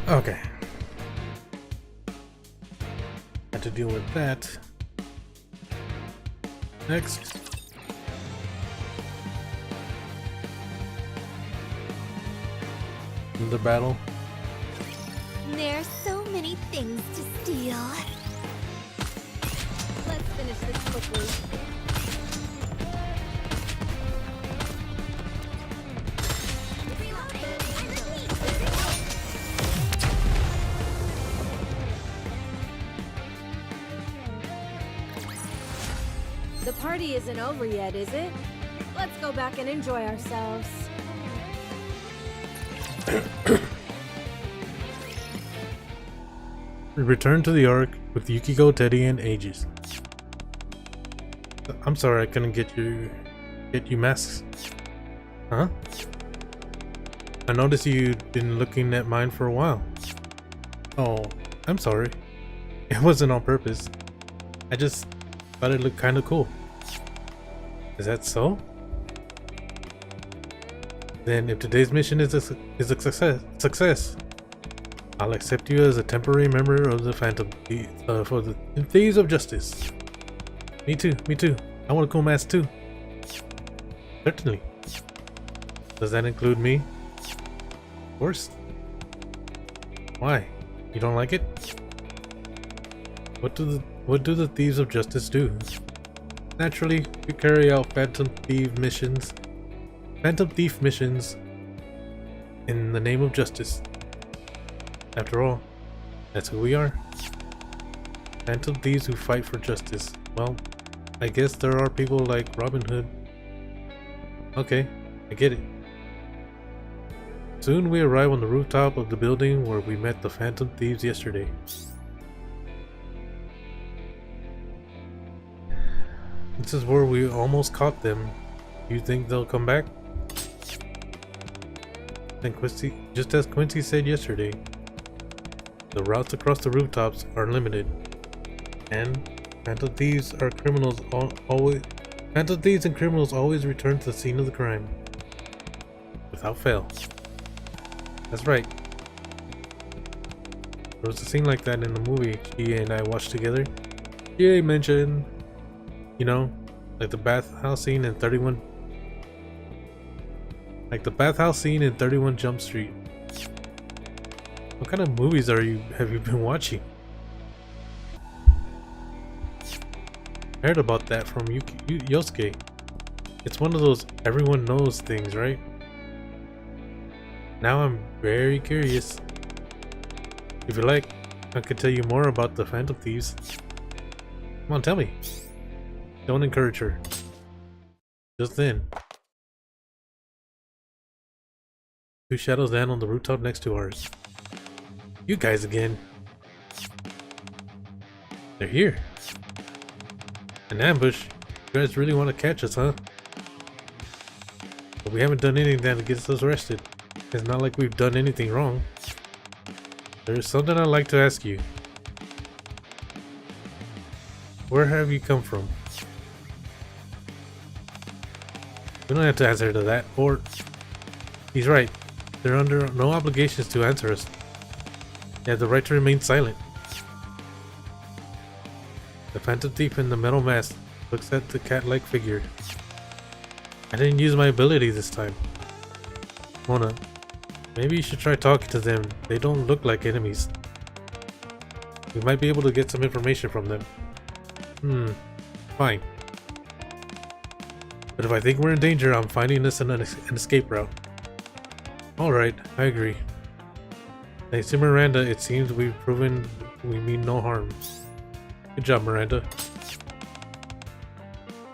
Okay. Had to deal with that. Next. The battle. There's so many things to steal. Let's finish this quickly. Reloading. I repeat, reloading. The party isn't over yet, is it? Let's go back and enjoy ourselves. We return to the Ark with Yukiko, Teddy, and Aegis. I'm sorry I couldn't get you masks. Huh? I noticed you'd been looking at mine for a while. Oh, I'm sorry. It wasn't on purpose. I just thought it looked kind of cool. Is that so? Then if today's mission is a success, I'll accept you as a temporary member of the Phantom for the Thieves of Justice. Me too. I want a cool mask too. Certainly. Does that include me? Of course. Why? You don't like it? What do the Thieves of Justice do? Naturally, we carry out Phantom Thief missions in the name of justice. After all, that's who we are. Phantom thieves who fight for justice. Well, I guess there are people like Robin Hood. Okay, I get it. Soon we arrive on the rooftop of the building where we met the Phantom Thieves yesterday. This is where we almost caught them. You think they'll come back? And Quincy, just as Quincy said yesterday, the routes across the rooftops are limited, and Phantom thieves and criminals always return to the scene of the crime, without fail. That's right. There was a scene like that in the movie she and I watched together. She mentioned, you know, like the bathhouse scene in 31. Like the bathhouse scene in 31 Jump Street. What kind of movies have you been watching? I heard about that from Yosuke. It's one of those everyone knows things, right? Now I'm very curious. If you like, I could tell you more about the Phantom Thieves. Come on, tell me. Don't encourage her. Just then, two shadows land on the rooftop next to ours. You guys again. They're here. An ambush? You guys really want to catch us, huh? But we haven't done anything that gets us arrested. It's not like we've done anything wrong. There's something I'd like to ask you. Where have you come from? We don't have to answer to that, or... He's right. They're under no obligations to answer us. They have the right to remain silent. The Phantom Thief in the metal mask looks at the cat-like figure. I didn't use my ability this time. Mona, maybe you should try talking to them. They don't look like enemies. We might be able to get some information from them. Fine. But if I think we're in danger, I'm finding us an escape route. Alright, I agree. Thanks to Miranda, it seems we've proven we mean no harm. Good job, Miranda.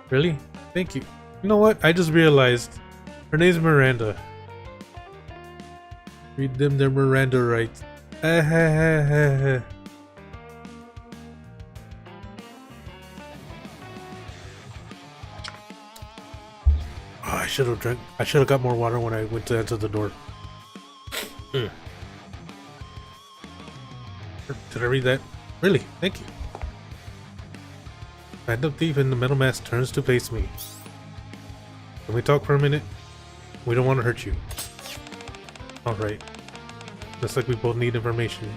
Really? Thank you. You know what? I just realized. Her name's Miranda. Read them their Miranda rights. Oh, I should have drank. I should have got more water when I went to enter the door. Did I read that? Really? Thank you. Phantom Thief in the metal mask turns to face me. Can we talk for a minute? We don't want to hurt you. Alright. Looks like we both need information.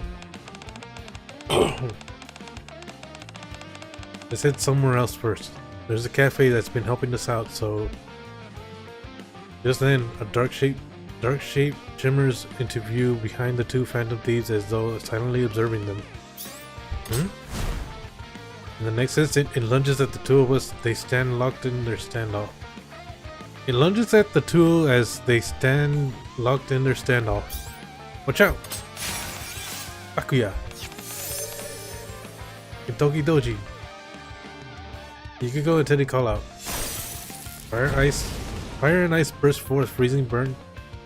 Let's head somewhere else first. There's a cafe that's been helping us out, so... Just then, a dark shape shimmers into view behind the two phantom thieves as though silently observing them. In the next instant, it lunges at the two of us. They stand locked in their standoff. It lunges at the two as they stand locked in their standoff. Watch out! Akuya. Kentucky Doji. You could go and Teddy call out. Fire and ice burst forth, freezing burn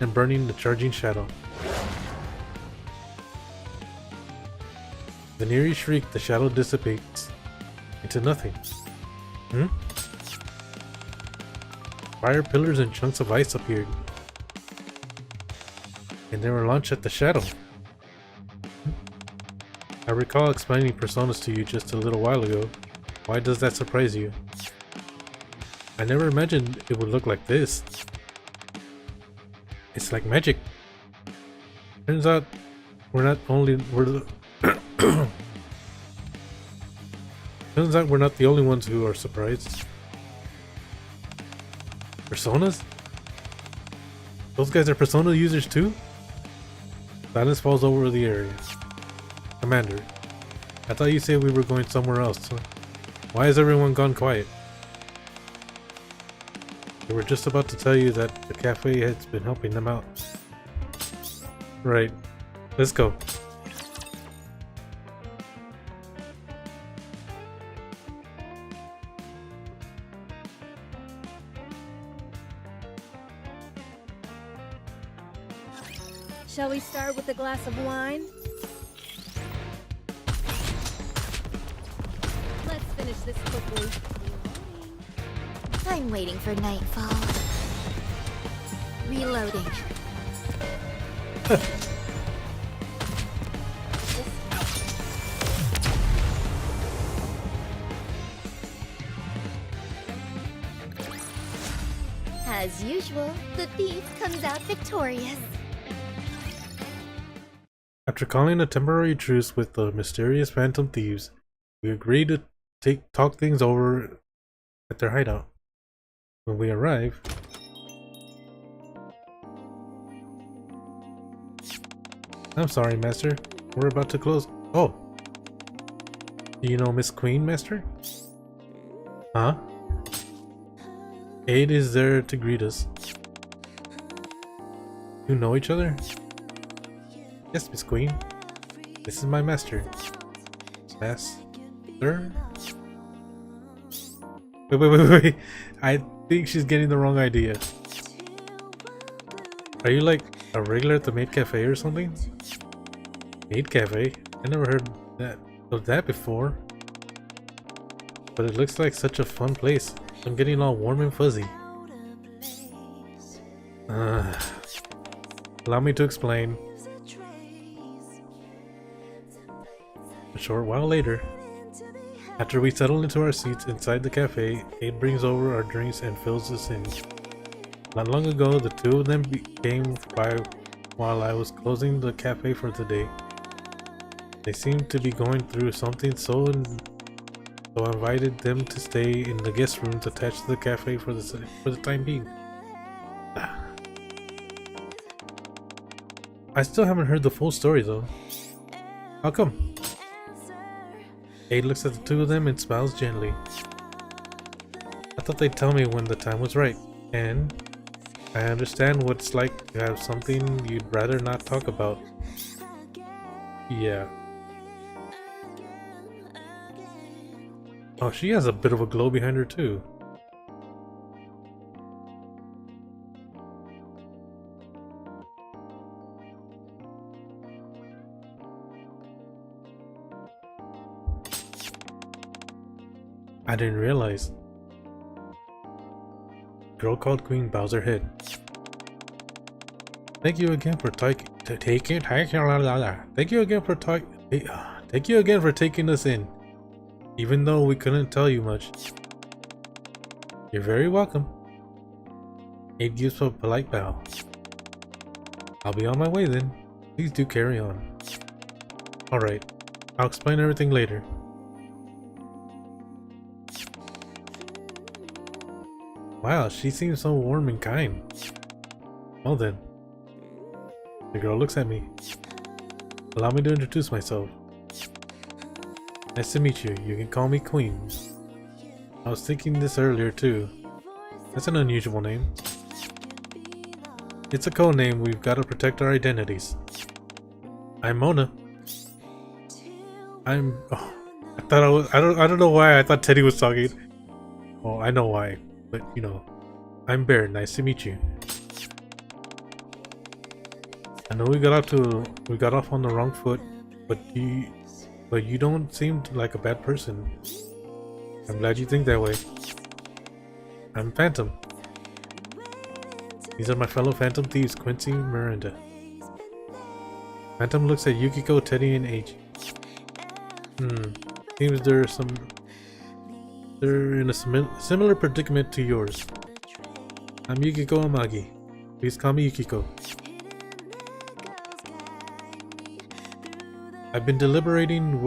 and burning the charging shadow. The eerie shriek, the shadow dissipates into nothing. Fire pillars and chunks of ice appeared, and they were launched at the shadow. I recall explaining personas to you just a little while ago. Why does that surprise you? I never imagined it would look like this. It's like magic. Turns out we're not the only ones who are surprised. Personas? Those guys are persona users too? Silence falls over the area. Commander, I thought you said we were going somewhere else. Why has everyone gone quiet? They were just about to tell you that the cafe has been helping them out. Right. Let's go. Shall we start with a glass of wine? Let's finish this quickly. I'm waiting for nightfall. Reloading. As usual, the thief comes out victorious. After calling a temporary truce with the mysterious phantom thieves, we agreed to talk things over at their hideout. When we arrive, I'm sorry, Master. We're about to close. Oh, do you know Miss Queen, Master? Huh? Aid is there to greet us. You know each other? Yes, Miss Queen. This is my master. Master? Wait. I think she's getting the wrong idea. Are you like a regular at the Maid Cafe or something? Maid Cafe? I never heard of that before. But it looks like such a fun place. I'm getting all warm and fuzzy. Allow me to explain. A short while later, after we settle into our seats inside the cafe, Aid brings over our drinks and fills us in. Not long ago, the two of them came by while I was closing the cafe for the day. They seemed to be going through something, so I invited them to stay in the guest rooms attached to the cafe for the time being. I still haven't heard the full story though. How come? Aid looks at the two of them and smiles gently. I thought they'd tell me when the time was right, and I understand what it's like to have something you'd rather not talk about. Yeah. Oh, she has a bit of a glow behind her too. I didn't realize. Girl called Queen bows her head. Thank you again for taking us in, even though we couldn't tell you much. You're very welcome. Aid gives a polite bow. I'll be on my way then. Please do carry on. Alright, I'll explain everything later. Wow, she seems so warm and kind. Well then. The girl looks at me. Allow me to introduce myself. Nice to meet you. You can call me Queen. I was thinking this earlier too. That's an unusual name. It's a code name. We've got to protect our identities. I'm Mona. Oh, I thought I was. I don't know why I thought Teddy was talking. Oh, I know why, but you know, I'm Bear. Nice to meet you. I know we got off on the wrong foot, but you don't seem like a bad person. I'm glad you think that way. I'm Phantom. These are my fellow Phantom thieves, Quincy, Miranda. Phantom looks at Yukiko, Teddy, and H. Seems they're in a similar predicament to yours. I'm Yukiko Amagi. Please call me Yukiko. I've been deliberating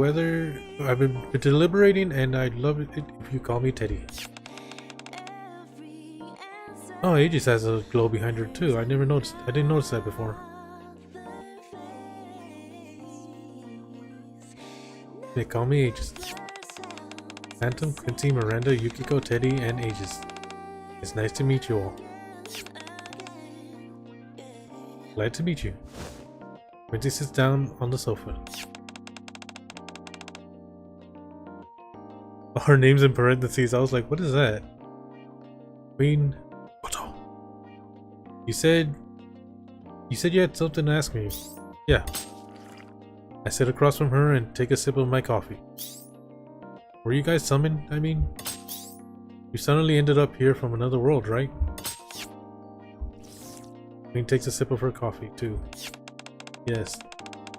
and I'd love it if you call me Teddy. Oh, Aegis has a glow behind her too. I didn't notice that before. They call me Aegis. Phantom, Quincy, Miranda, Yukiko, Teddy, and Aegis. It's nice to meet you all. Glad to meet you. Quincy sits down on the sofa. Her name's in parentheses. I was like, what is that? Queen Otto. You said you had something to ask me. Yeah. I sit across from her and take a sip of my coffee. Were you guys summoned, I mean? You suddenly ended up here from another world, right? Queen takes a sip of her coffee, too. Yes,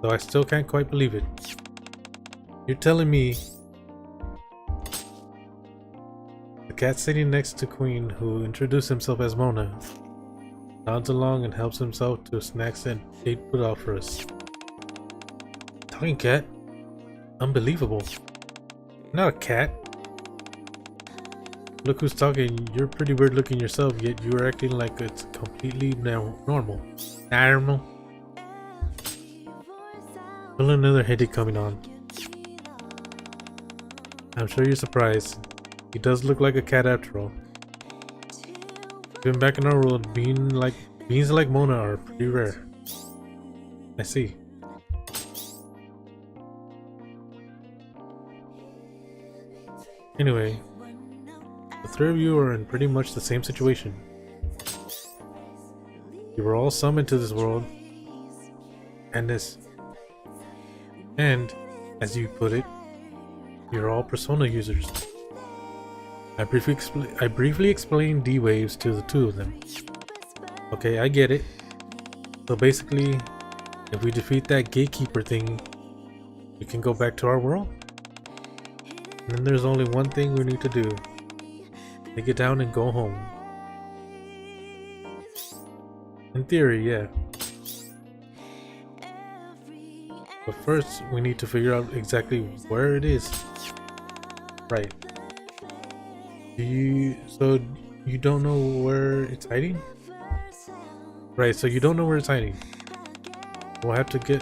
though I still can't quite believe it. You're telling me... The cat sitting next to Queen, who introduced himself as Mona, nods along and helps himself to snacks that Kate put out for us. Talking cat? Unbelievable. Not a cat. Look who's talking. You're pretty weird looking yourself, yet you're acting like it's completely normal. Normal. Feel another headache coming on. I'm sure you're surprised. He does look like a cat after all. Even back in our world, beings like Mona are pretty rare. I see. Anyway, the three of you are in pretty much the same situation. You were all summoned to this world, and as you put it, you're all Persona users. I briefly explained D-Waves to the two of them. Okay, I get it. So basically, if we defeat that gatekeeper thing, we can go back to our world? And then there's only one thing we need to do. Take it down and go home. In theory, yeah. But first, we need to figure out exactly where it is. Right. So you don't know where it's hiding? Right, so you don't know where it's hiding. We'll have to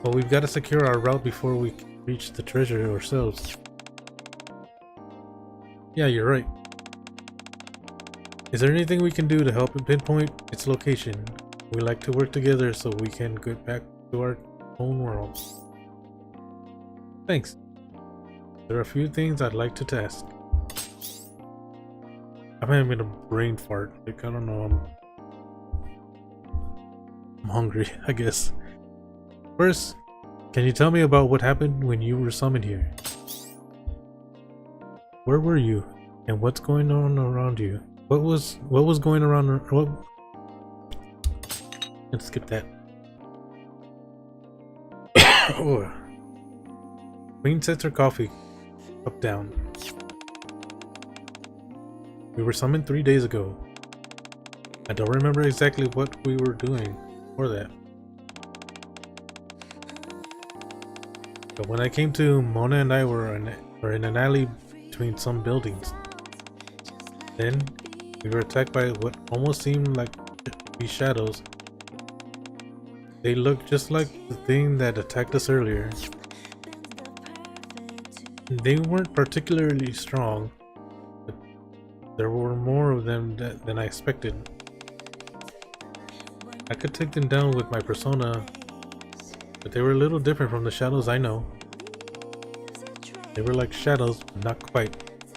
well, we've got to secure our route before we reach the treasure ourselves. Yeah, you're right. Is there anything we can do to help pinpoint its location? We like to work together so we can get back to our own world. Thanks. There are a few things I'd like to ask. I'm having a brain fart. Like, I don't know. I'm hungry, I guess. First, can you tell me about what happened when you were summoned here? Where were you, and what's going on around you? What was going around? Let's skip that. Oh. Queen sets her coffee cup down. We were summoned 3 days ago. I don't remember exactly what we were doing for that. But when I came to, Mona and I were in an alley between some buildings. Then we were attacked by what almost seemed like these shadows. They looked just like the thing that attacked us earlier. They weren't particularly strong, but there were more of them than I expected. I could take them down with my persona, but they were a little different from the shadows I know. They were like shadows, but not quite.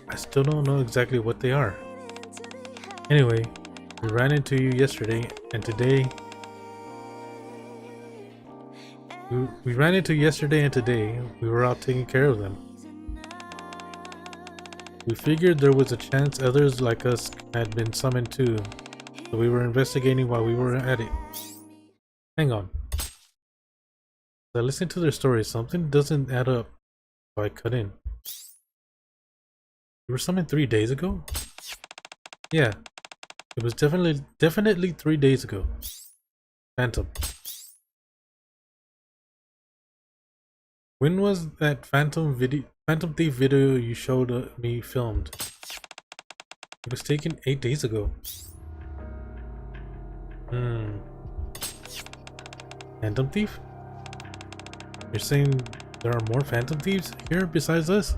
I still don't know exactly what they are. Anyway, we ran into you yesterday and today. We ran into yesterday and today. We were out taking care of them. We figured there was a chance others like us had been summoned too, so we were investigating while we were at it. Hang on. As I listened to their story, something doesn't add up, so I cut in. You were summoned 3 days ago? Yeah, it was definitely 3 days ago. Phantom. When was that Phantom Thief video you showed me filmed? It was taken 8 days ago. Phantom Thief? You're saying there are more Phantom Thieves here besides us?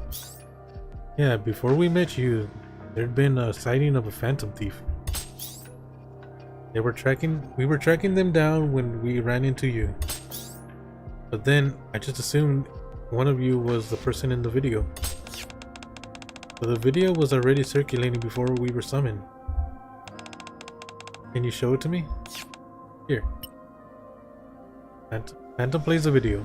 Yeah, before we met you, there'd been a sighting of a Phantom Thief. We were tracking them down when we ran into you. But then, I just assumed one of you was the person in the video. But the video was already circulating before we were summoned. Can you show it to me? Here. Phantom plays the video.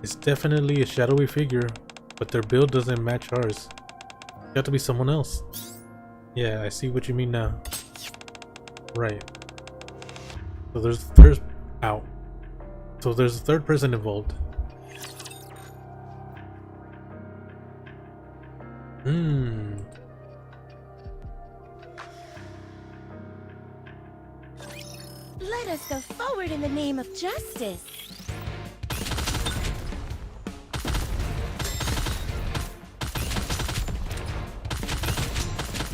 It's definitely a shadowy figure, but their build doesn't match ours. It's got to be someone else. Yeah, I see what you mean now. Right. So there's a third person involved. Let us go forward in the name of justice.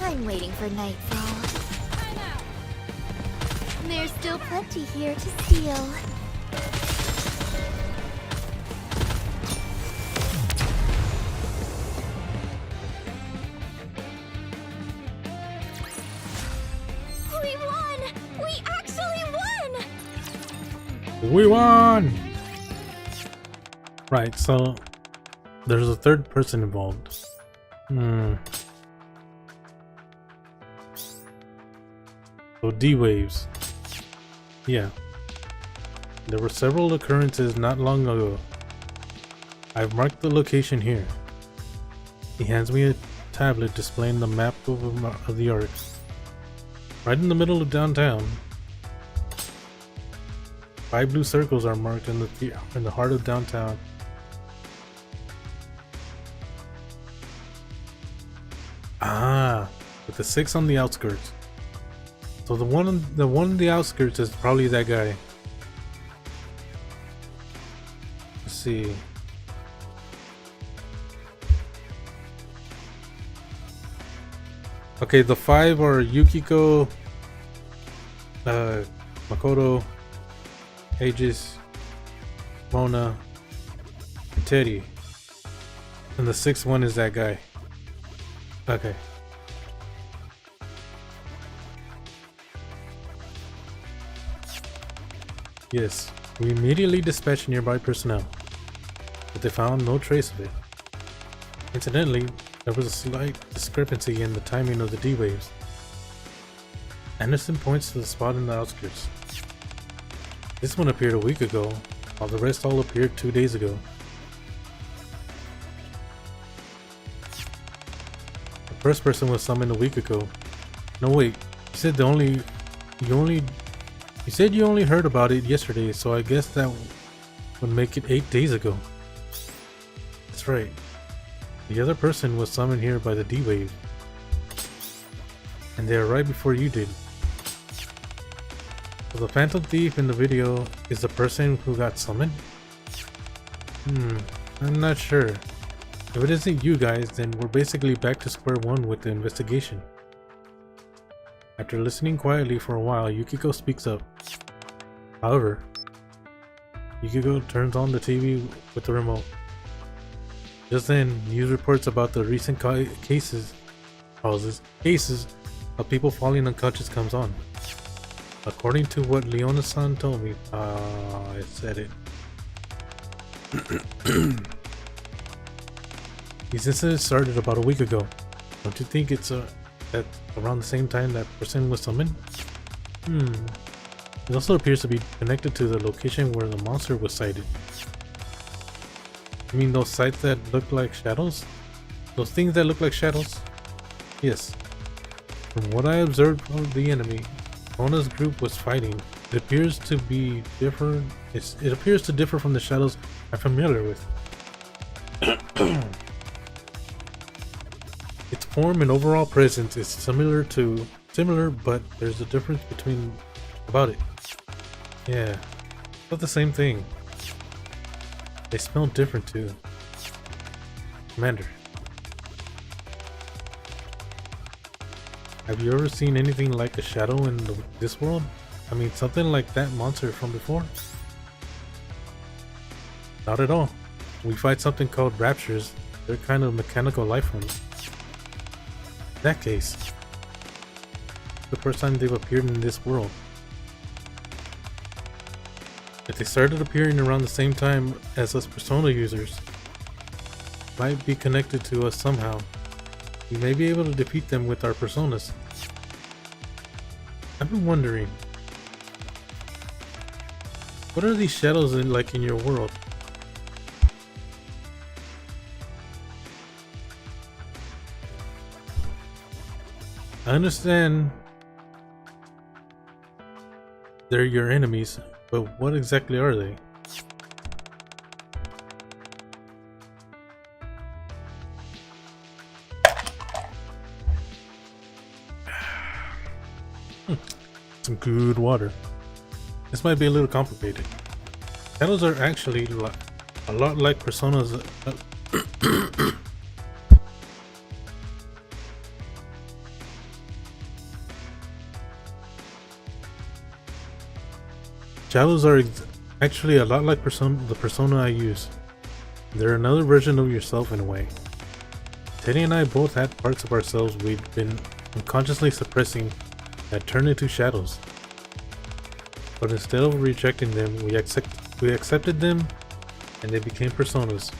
I'm waiting for nightfall. I'm out. There's still plenty here to steal. We won! We actually won! We won! Right, so there's a third person involved. So D-Waves. Yeah. There were several occurrences not long ago. I've marked the location here. He hands me a tablet displaying the map of the arc. Right in the middle of downtown. 5 blue circles are marked in the heart of downtown. Ah, with the 6 on the outskirts. So the one on the outskirts is probably that guy. Let's see. Okay, the 5 are Yukiko, Makoto, Aegis, Mona, and Teddy. And the 6th one is that guy. Okay. Yes, we immediately dispatched nearby personnel, but they found no trace of it. Incidentally, there was a slight discrepancy in the timing of the D-Waves. Anderson points to the spot in the outskirts. This one appeared a week ago, while the rest all appeared 2 days ago. The first person was summoned a week ago. No wait, you said you said you only heard about it yesterday, so I guess that would make it 8 days ago. That's right. The other person was summoned here by the D-Wave. And they are right before you did. So the Phantom Thief in the video is the person who got summoned? I'm not sure. If it isn't you guys, then we're basically back to square one with the investigation. After listening quietly for a while, Yukiko speaks up. However, Yukiko turns on the TV with the remote. Just then, news reports about the recent cases of people falling unconscious comes on. According to what Leona-san told me, I said it. These incidents started about a week ago. Don't you think it's at around the same time that person was summoned? It also appears to be connected to the location where the monster was sighted. You mean those sites that look like shadows? Those things that look like shadows? Yes. From what I observed of the enemy Ona's group was fighting, it appears to be different. It appears to differ from the shadows I'm familiar with. Its form and overall presence is similar, but there's a difference about it. Yeah, not the same thing. They smell different too. Commander, have you ever seen anything like a shadow in this world? I mean, something like that monster from before? Not at all. We fight something called raptures. They're kind of mechanical life forms. In that case, the first time they've appeared in this world. If they started appearing around the same time as us Persona users, might be connected to us somehow. We may be able to defeat them with our personas. I've been wondering, what are these shadows like in your world? I understand they're your enemies, but what exactly are they? Some good water. This might be a little complicated. Shadows are actually a lot like personas. Shadows are actually a lot like the persona I use. They're another version of yourself in a way. Teddy and I both had parts of ourselves we'd been unconsciously suppressing that turned into shadows. But instead of rejecting them, we accepted them and they became personas.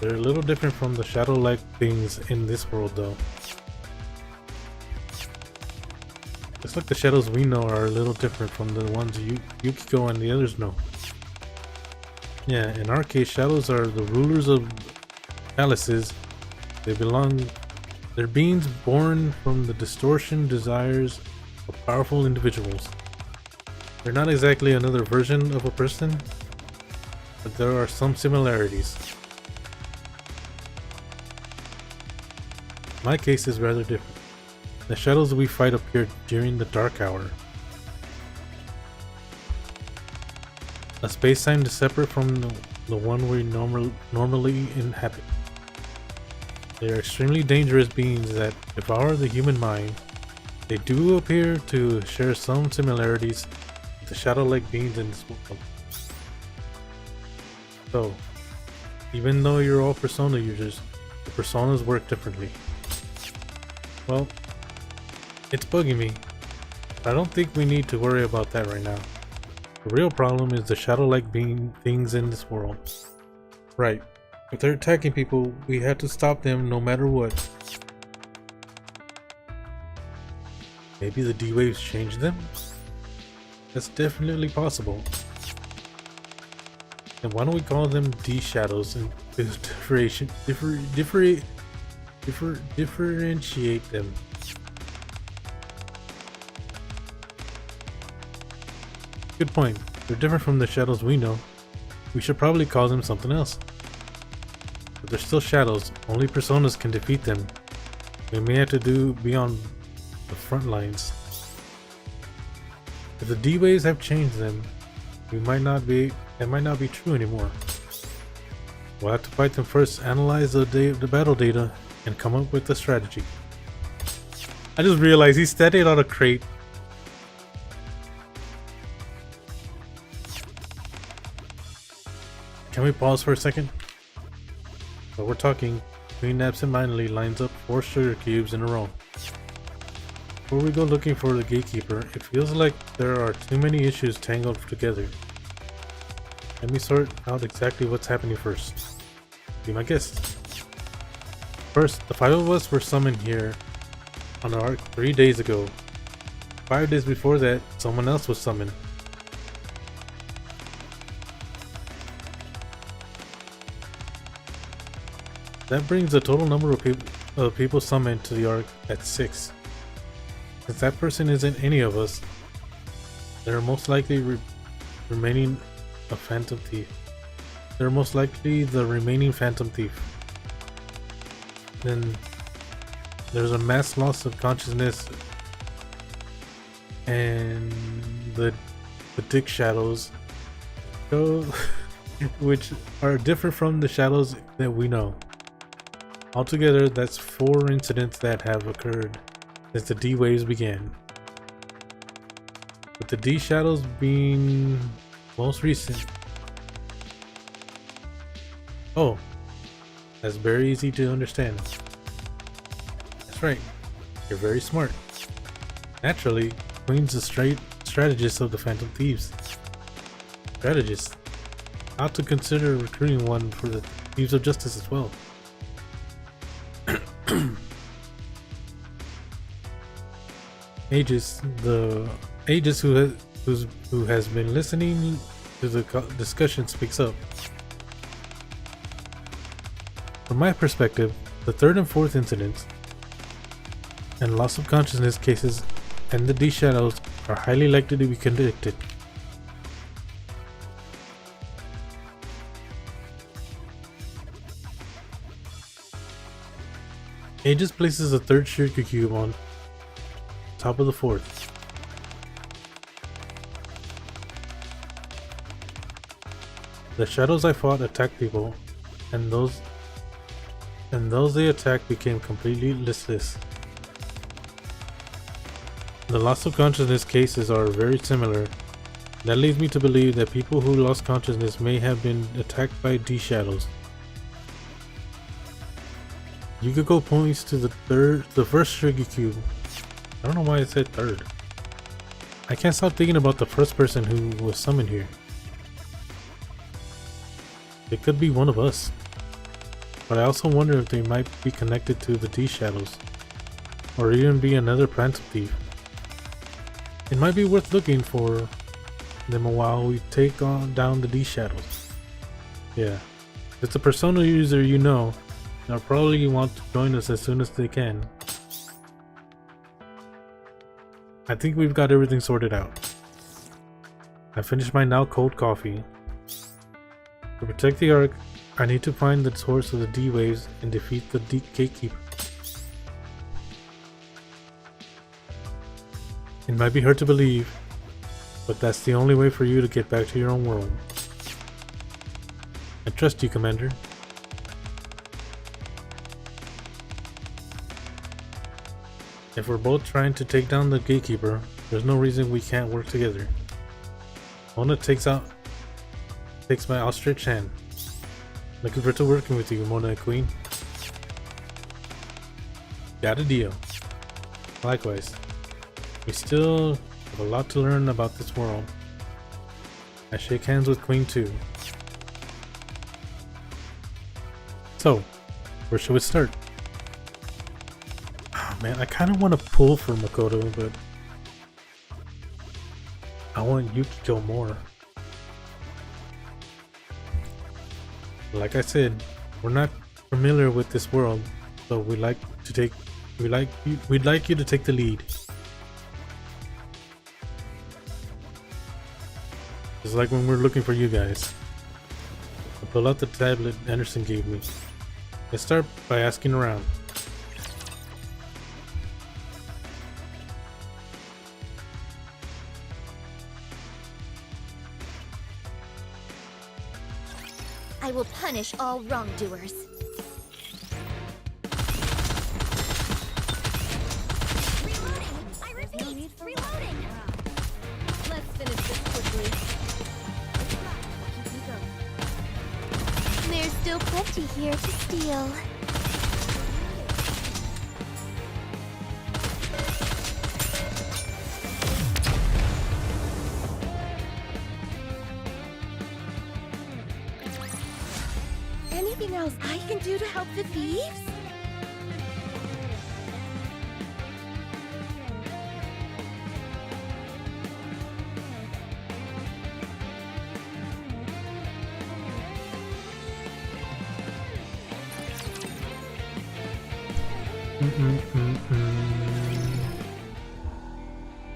They're a little different from the shadow-like things in this world though. Just like the shadows we know are a little different from the ones Yukiko and the others know. Yeah, in our case, shadows are the rulers of palaces. They're beings born from the distortion desires of powerful individuals. They're not exactly another version of a person, but there are some similarities. My case is rather different. The shadows we fight appear during the dark hour. A space-time is separate from the one we normally inhabit. They are extremely dangerous beings that devour the human mind. They do appear to share some similarities with the shadow-like beings in this world. So, even though you're all persona users, the personas work differently. Well, it's bugging me. I don't think we need to worry about that right now. The real problem is the shadow-like being things in this world. Right. If they're attacking people, we have to stop them no matter what. Maybe the D-Waves changed them? That's definitely possible. And why don't we call them D-Shadows and differentiate them? Good point. They're different from the shadows we know. We should probably call them something else. But they're still shadows. Only personas can defeat them. We may have to be on the front lines. If the D-Waves have changed them, that might not be true anymore. We'll have to fight them first, analyze the battle data, and come up with a strategy. I just realized he's standing on a crate. Can we pause for a second? While we're talking, Queen absentmindedly lines up 4 sugar cubes in a row. Before we go looking for the gatekeeper, it feels like there are too many issues tangled together. Let me sort out exactly what's happening first. Be my guest. First, the 5 of us were summoned here on the arc 3 days ago. 5 days before that, someone else was summoned. That brings the total number of people summoned to the arc at 6. Since that person isn't any of us, they're most likely remaining a phantom thief. They're most likely the remaining phantom thief. Then there's a mass loss of consciousness and the dick shadows, which are different from the shadows that we know. Altogether, that's 4 incidents that have occurred since the D waves began, with the D shadows being most recent. Oh, that's very easy to understand. That's right, you're very smart. Naturally, Queen's the strategist of the Phantom Thieves. Strategist. Ought to consider recruiting one for the Thieves of Justice as well. Aegis who has been listening to the discussion speaks up. From my perspective, the 3rd and 4th incidents and loss of consciousness cases and the D shadows are highly likely to be connected. Aegis places a 3rd sugar cube on top of the 4th. The shadows I fought attacked people, and those they attacked became completely listless. The loss of consciousness cases are very similar. That leads me to believe that people who lost consciousness may have been attacked by D shadows. Yukiko points to the 1st sugar cube. I don't know why I said 3rd. I can't stop thinking about the first person who was summoned here. It could be one of us. But I also wonder if they might be connected to the D shadows, or even be another phantom thief. It might be worth looking for them while we take down the D shadows. Yeah, if it's a Persona user you know, they'll probably want to join us as soon as they can. I think we've got everything sorted out. I finished my now cold coffee. To protect the Ark, I need to find the source of the D waves and defeat the D gatekeeper. It might be hard to believe, but that's the only way for you to get back to your own world. I trust you, Commander. If we're both trying to take down the gatekeeper, there's no reason we can't work together. Mona takes my outstretched hand. Looking forward to working with you, Mona Queen. Got a deal. Likewise. We still have a lot to learn about this world. I shake hands with Queen too. So, where should we start? Oh man, I kind of want to pull for Makoto, but I want Yukiko more. Like I said, we're not familiar with this world, so we'd like you to take the lead. It's like when we're looking for you guys. I pull out the tablet Anderson gave me. Let's start by asking around. I will punish all wrongdoers. Reloading! I repeat, reloading! Let's finish this quickly. There's still plenty here to steal. Anything else I can do to help the thieves?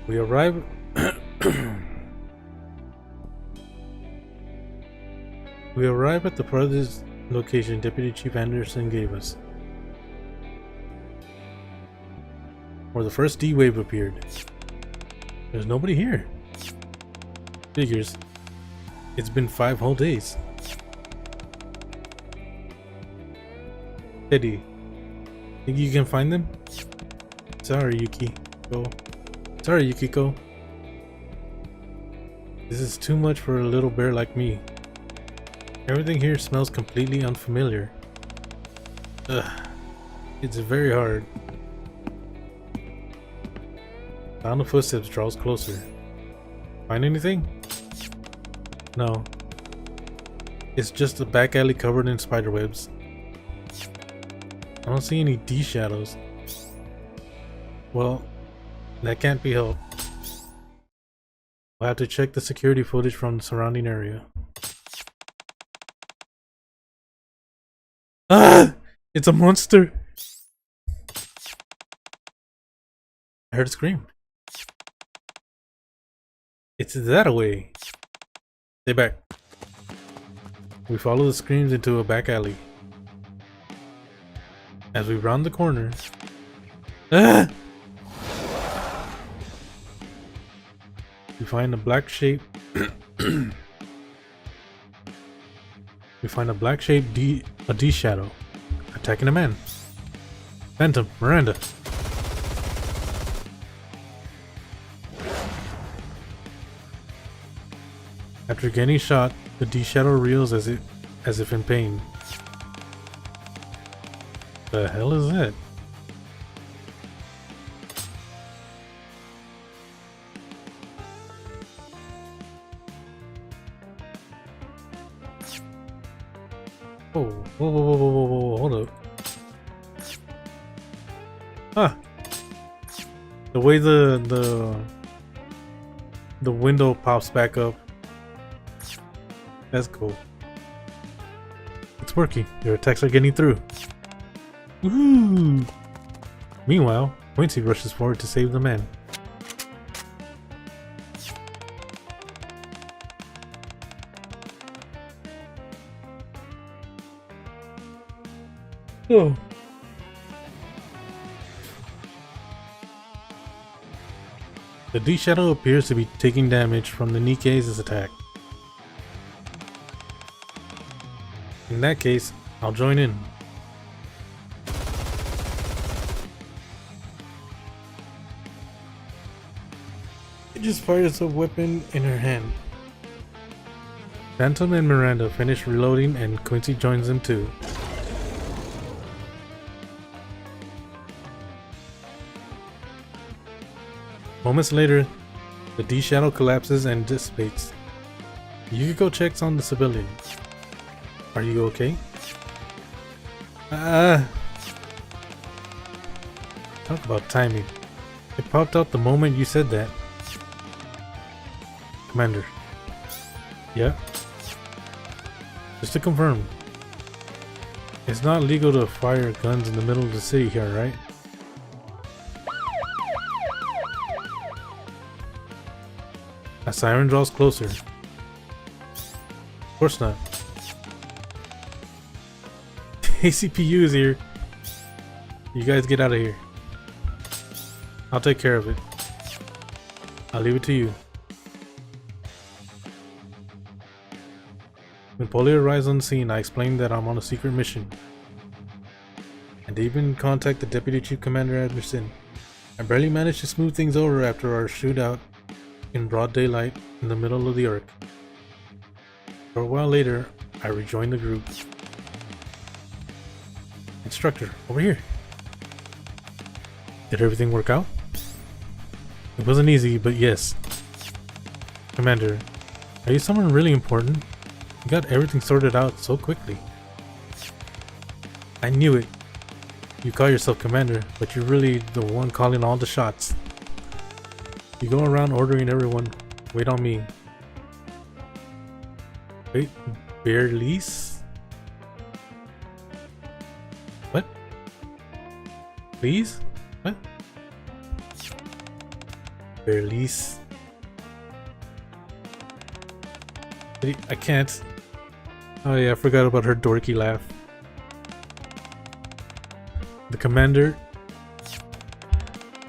We arrive. We arrive at the farthest location Deputy Chief Anderson gave us, where the first D wave appeared. There's nobody here. Figures. It's been 5 whole days. Eddie, think you can find them? Sorry, Yukiko. Sorry, Yukiko. This is too much for a little bear like me. Everything here smells completely unfamiliar. Ugh. It's very hard. Sound of footsteps draws closer. Find anything? No. It's just a back alley covered in spiderwebs. I don't see any D shadows. Well, that can't be helped. I'll have to check the security footage from the surrounding area. Ah! It's a monster! I heard a scream. It's that way. Stay back. We follow the screams into a back alley. As we round the corner... Ah! We find a black shape. We find a black shape D shadow attacking a man. Phantom, Miranda. After getting shot, the D shadow reels as if in pain. The hell is that? Oh, whoa, hold up. Huh. The way the window pops back up. That's cool. It's working. Your attacks are getting through. Woohoo! Meanwhile, Quincy rushes forward to save the man. Oh. The D shadow appears to be taking damage from the Nikke's attack. In that case, I'll join in. It just fires a weapon in her hand. Phantom and Miranda finish reloading and Quincy joins them too. Moments later, the D shadow collapses and dissipates. Yukiko checks on the civilian. Are you okay? Talk about timing. It popped out the moment you said that. Commander. Yeah? Just to confirm. It's not legal to fire guns in the middle of the city here, right? A siren draws closer. Of course not. ACPU is here. You guys get out of here. I'll take care of it. I'll leave it to you. When Polly arrives on the scene, I explain that I'm on a secret mission. And they even contact the Deputy Chief Commander Anderson. I barely managed to smooth things over after our shootout in broad daylight in the middle of the Ark. For a while later, I rejoin the group. Instructor, over here. Did everything work out? It wasn't easy, but yes. Commander, are you someone really important? You got everything sorted out so quickly. I knew it. You call yourself Commander, but you're really the one calling all the shots. You go around ordering everyone, wait on me. Wait, Berlice? What? Please? What? Berlice. I can't. Oh yeah, I forgot about her dorky laugh. The commander.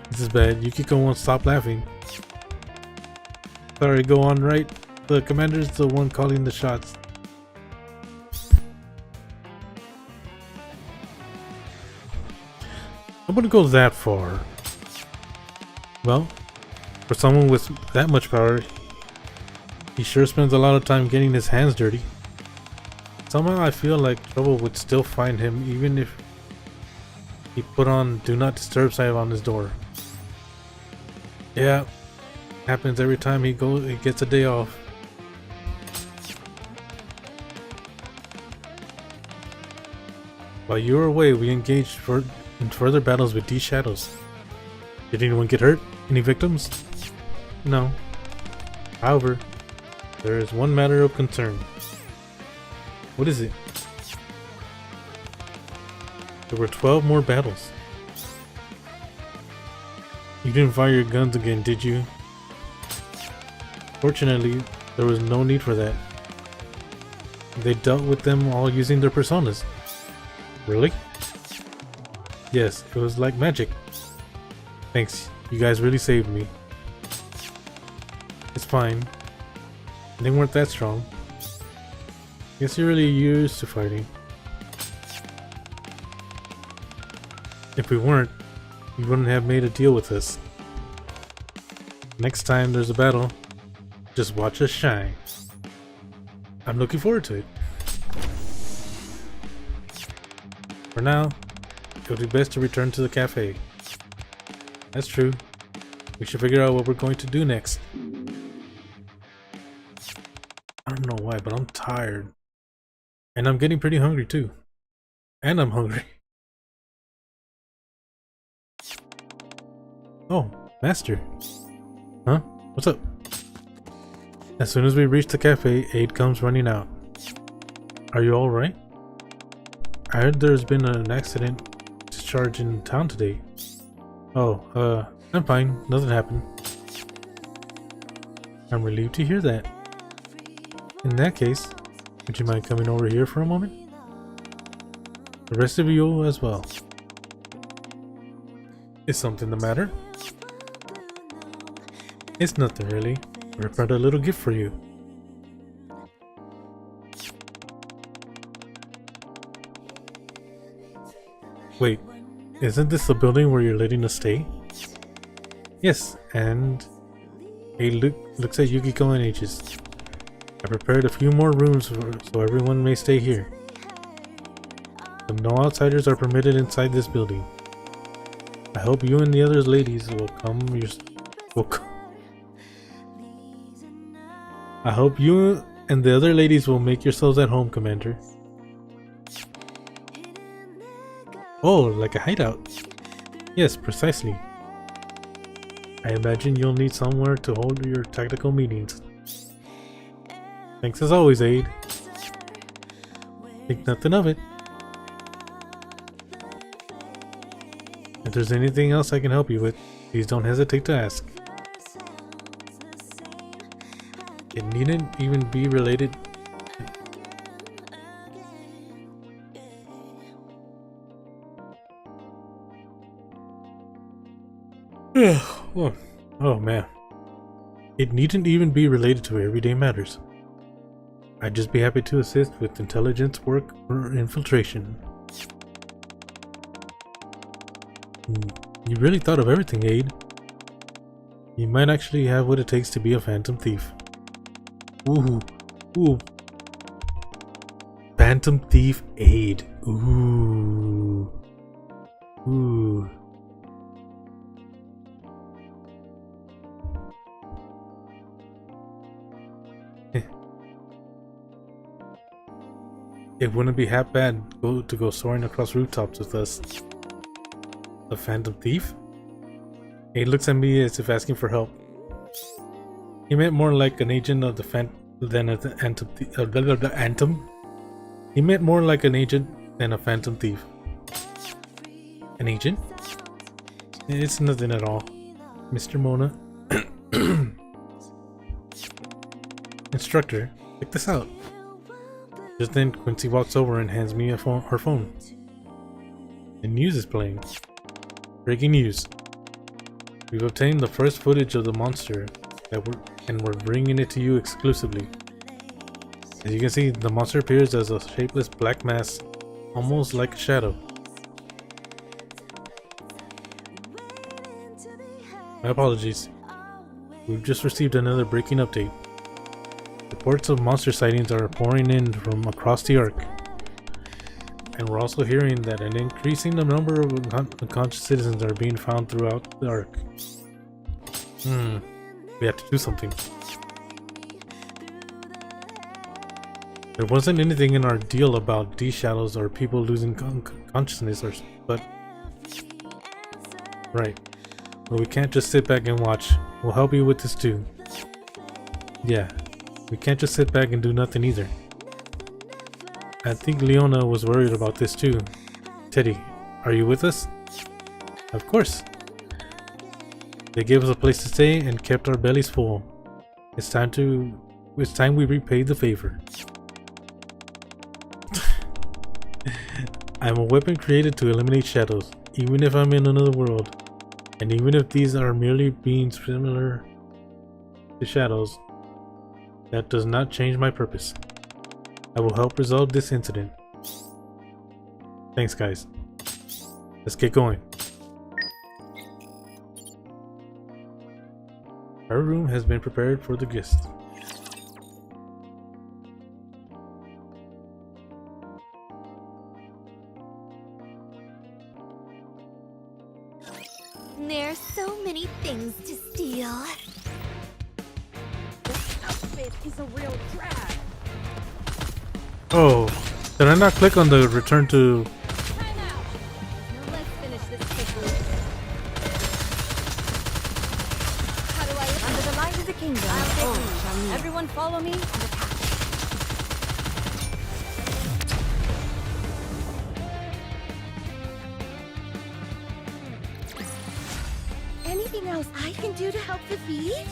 This is bad. Yukiko won't stop laughing. Sorry, go on, right? The commander's the one calling the shots. I wouldn't go that far. Well, for someone with that much power, he sure spends a lot of time getting his hands dirty. Somehow I feel like trouble would still find him even if he put on Do Not Disturb sign on his door. Yeah, happens every time he gets a day off. While you were away, we engaged in further battles with these shadows. Did anyone get hurt? Any victims? No. However, there is one matter of concern. What is it? There were 12 more battles. You didn't fire your guns again, did you? Fortunately, there was no need for that. They dealt with them all using their personas. Really? Yes, it was like magic. Thanks, you guys really saved me. It's fine. They weren't that strong. Guess you're really used to fighting. If we weren't, you wouldn't have made a deal with us. Next time there's a battle, just watch us shine. I'm looking forward to it. For now, it would be best to return to the cafe. That's true. We should figure out what we're going to do next. I don't know why, but I'm tired. And I'm getting pretty hungry too. And I'm hungry. Oh, Master. Huh? What's up? As soon as we reach the cafe, Aid comes running out. Are you alright? I heard there's been an accident discharge in town today. Oh, I'm fine. Nothing happened. I'm relieved to hear that. In that case, would you mind coming over here for a moment? The rest of you as well. Is something the matter? It's nothing really. I prepared a little gift for you. Wait, isn't this the building where you're letting us stay? Yes, and hey, looks at Yukiko and Aegis. I prepared a few more rooms so everyone may stay here. But no outsiders are permitted inside this building. I hope you and the other ladies will come. I hope you and the other ladies will make yourselves at home, Commander. Oh, like a hideout. Yes, precisely. I imagine you'll need somewhere to hold your tactical meetings. Thanks as always, Aid. Think nothing of it. If there's anything else I can help you with, please don't hesitate to ask. It needn't even be related. Oh man. It needn't even be related to everyday matters. I'd just be happy to assist with intelligence work or infiltration. You really thought of everything, Aide. You might actually have what it takes to be a phantom thief. Ooh. Ooh. Phantom Thief Aide. Ooh. Ooh. It wouldn't be half bad to go soaring across rooftops with us. A phantom thief? He looks at me as if asking for help. He meant more like an agent of the than an Anthem. He meant more like an agent than a phantom thief. An agent? It's nothing at all, Mr. Mona. Instructor, check this out. Just then, Quincy walks over and hands me her phone. The news is playing. Breaking news. We've obtained the first footage of the monster and we're bringing it to you exclusively. As you can see, the monster appears as a shapeless black mass, almost like a shadow. My apologies. We've just received another breaking update. Reports of monster sightings are pouring in from across the Ark. And we're also hearing that an increasing number of unconscious citizens are being found throughout the Ark. We have to do something. There wasn't anything in our deal about D-shadows or people losing consciousness but... Right. But we can't just sit back and watch. We'll help you with this too. Yeah. We can't just sit back and do nothing either. I think Leona was worried about this too. Teddy, are you with us? Of course. They gave us a place to stay and kept our bellies full. It's time we repay the favor. I'm a weapon created to eliminate shadows, even if I'm in another world. And even if these are merely beings similar to shadows, that does not change my purpose. I will help resolve this incident. Thanks, guys. Let's get going. Our room has been prepared for the guests. There's so many things to steal. This outfit is a real drag. Oh, did I not click on the return to... Time out. Now let's finish this quickly. How do I... Under the light of the kingdom. Everyone follow me and attack. Anything else I can do to help the thieves?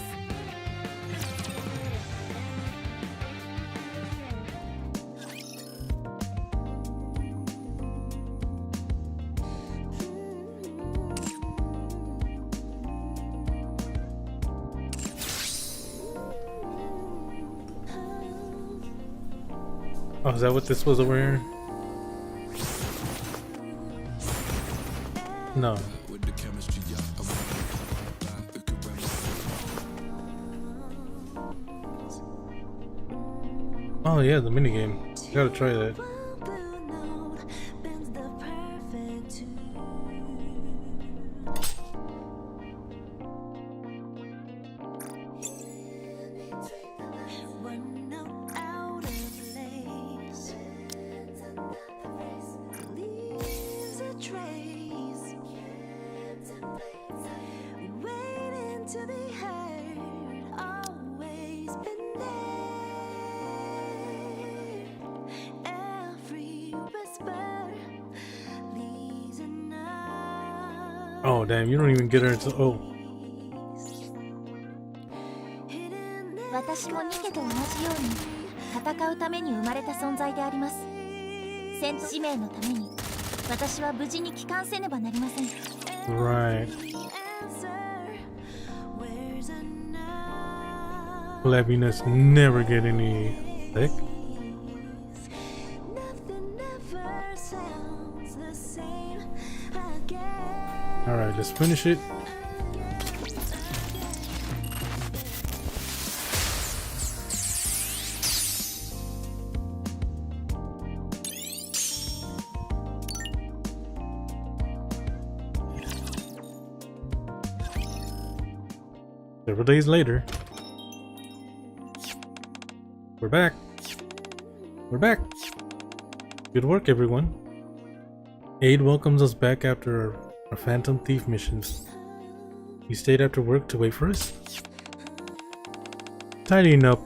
Oh, is that what this was over here? No. Oh yeah, the minigame. Gotta try that. Oh damn, you don't even get her until... Oh. 私もニケと同じように戦うために生まれた存在であります。戦闘使命のために私は無事に帰還せねばなりません。 Right. Flabbiness never get any thick. Alright, let's finish it. Several days later. We're back. We're back. Good work, everyone. Aid welcomes us back after our Phantom Thief missions. You stayed after work to wait for us? Tidying up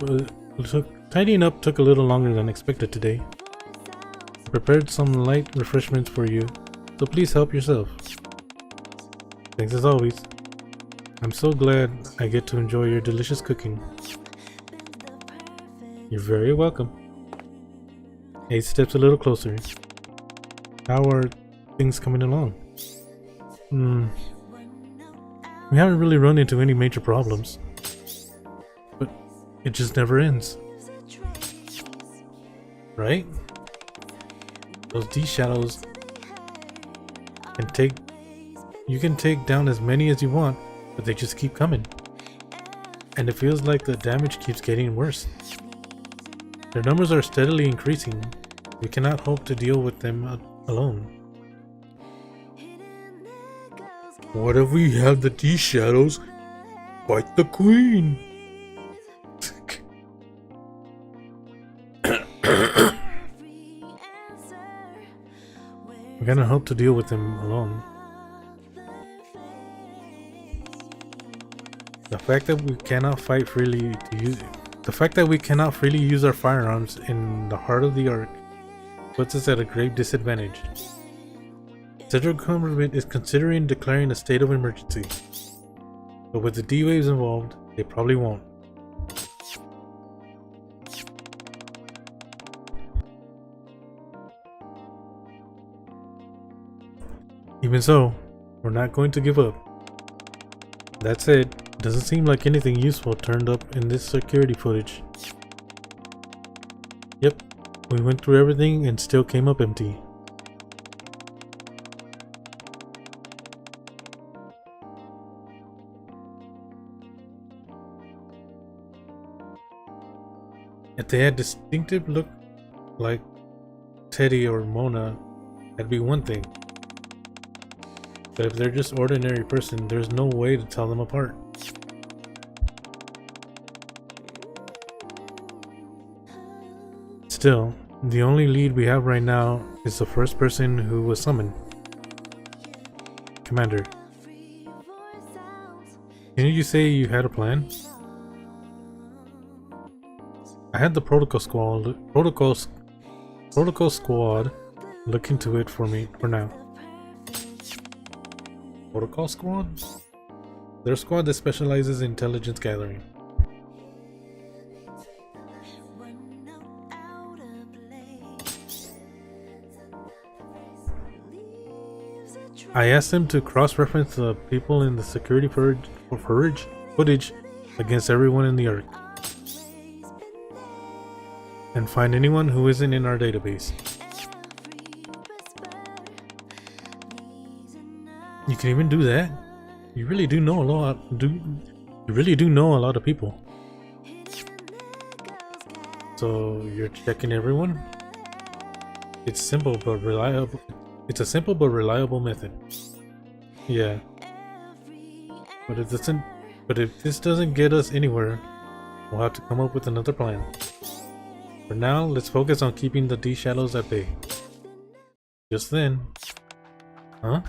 took a little longer than expected today. I prepared some light refreshments for you, so please help yourself. Thanks as always. I'm so glad I get to enjoy your delicious cooking. You're very welcome. Aid steps a little closer. How are things coming along? We haven't really run into any major problems. But it just never ends. Right? Those D shadows you can take down as many as you want, but they just keep coming. And it feels like the damage keeps getting worse. Their numbers are steadily increasing. We cannot hope to deal with them alone. What if we have the D shadows fight the queen? We cannot hope to deal with them alone. The fact that we cannot freely use our firearms in the heart of the Ark puts us at a grave disadvantage. The federal government is considering declaring a state of emergency, but with the D-waves involved, they probably won't. Even so, we're not going to give up. That said, it doesn't seem like anything useful turned up in this security footage. Yep, we went through everything and still came up empty. If they had distinctive look like Teddy or Mona, that'd be one thing. But if they're just ordinary person, there's no way to tell them apart. Still, the only lead we have right now is the first person who was summoned. Commander, didn't you say you had a plan? I had the protocol squad look into it for me for now. Protocol squad? They're a squad that specializes in intelligence gathering. I asked them to cross-reference the people in the security footage against everyone in the Ark and find anyone who isn't in our database. You can even do that? You really do know a lot. You really do know a lot of people. So you're checking everyone? It's simple but reliable. It's a simple but reliable method. Yeah. But if this doesn't get us anywhere, we'll have to come up with another plan. For now, let's focus on keeping the D shadows at bay. Just then. Huh?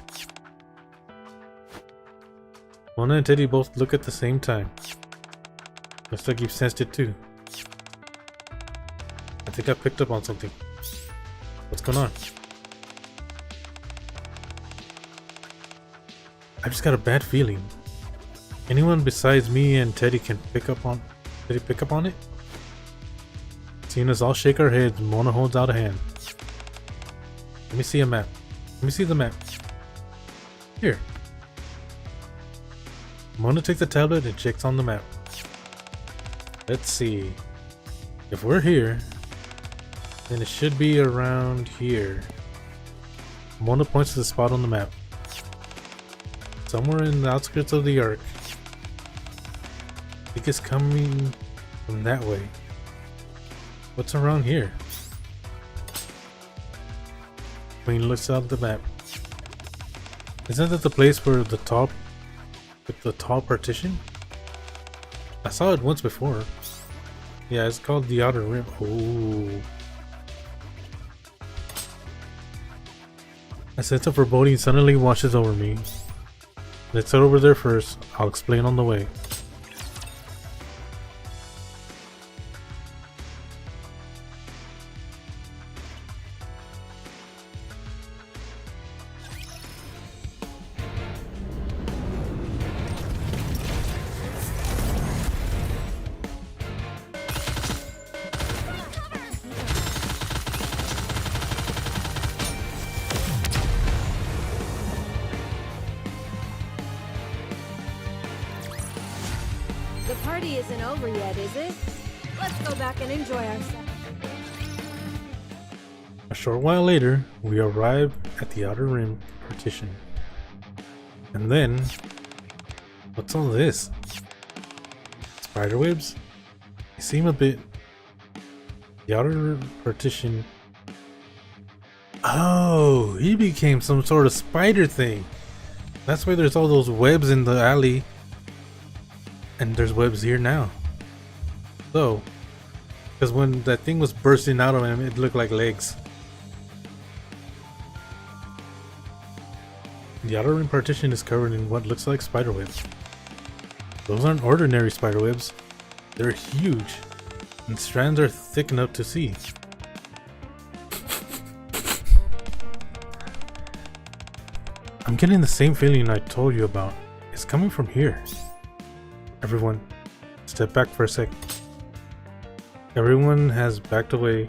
Mona and Teddy both look at the same time. Looks like you've sensed it too. I think I picked up on something. What's going on? I just got a bad feeling. Anyone besides me and Teddy can pick up on it? Seeing us all shake our heads, Mona holds out a hand. Let me see a map. Let me see the map. Here. Mona takes the tablet and checks on the map. Let's see. If we're here, then it should be around here. Mona points to the spot on the map. somewhere in the outskirts of the Ark. I think it's coming from that way. What's around here? Queen looks out the map. Isn't that the place where the top with the tall partition? I saw it once before. Yeah, it's called the Outer Rim. Ooh. A sense of foreboding suddenly washes over me. Let's head over there first. I'll explain on the way. The party isn't over yet, is it? Let's go back and enjoy ourselves. A short while later, we arrive at the Outer Rim partition. And then, what's all this? Spiderwebs? They seem a bit... The Outer Rim partition... Oh, he became some sort of spider thing. That's why there's all those webs in the alley. And there's webs here now. So, because when that thing was bursting out of him, it looked like legs. The Outer Rim partition is covered in what looks like spider webs. Those aren't ordinary spider webs. They're huge, and strands are thick enough to see. I'm getting the same feeling I told you about. It's coming from here. Everyone, step back for a sec. Everyone has backed away.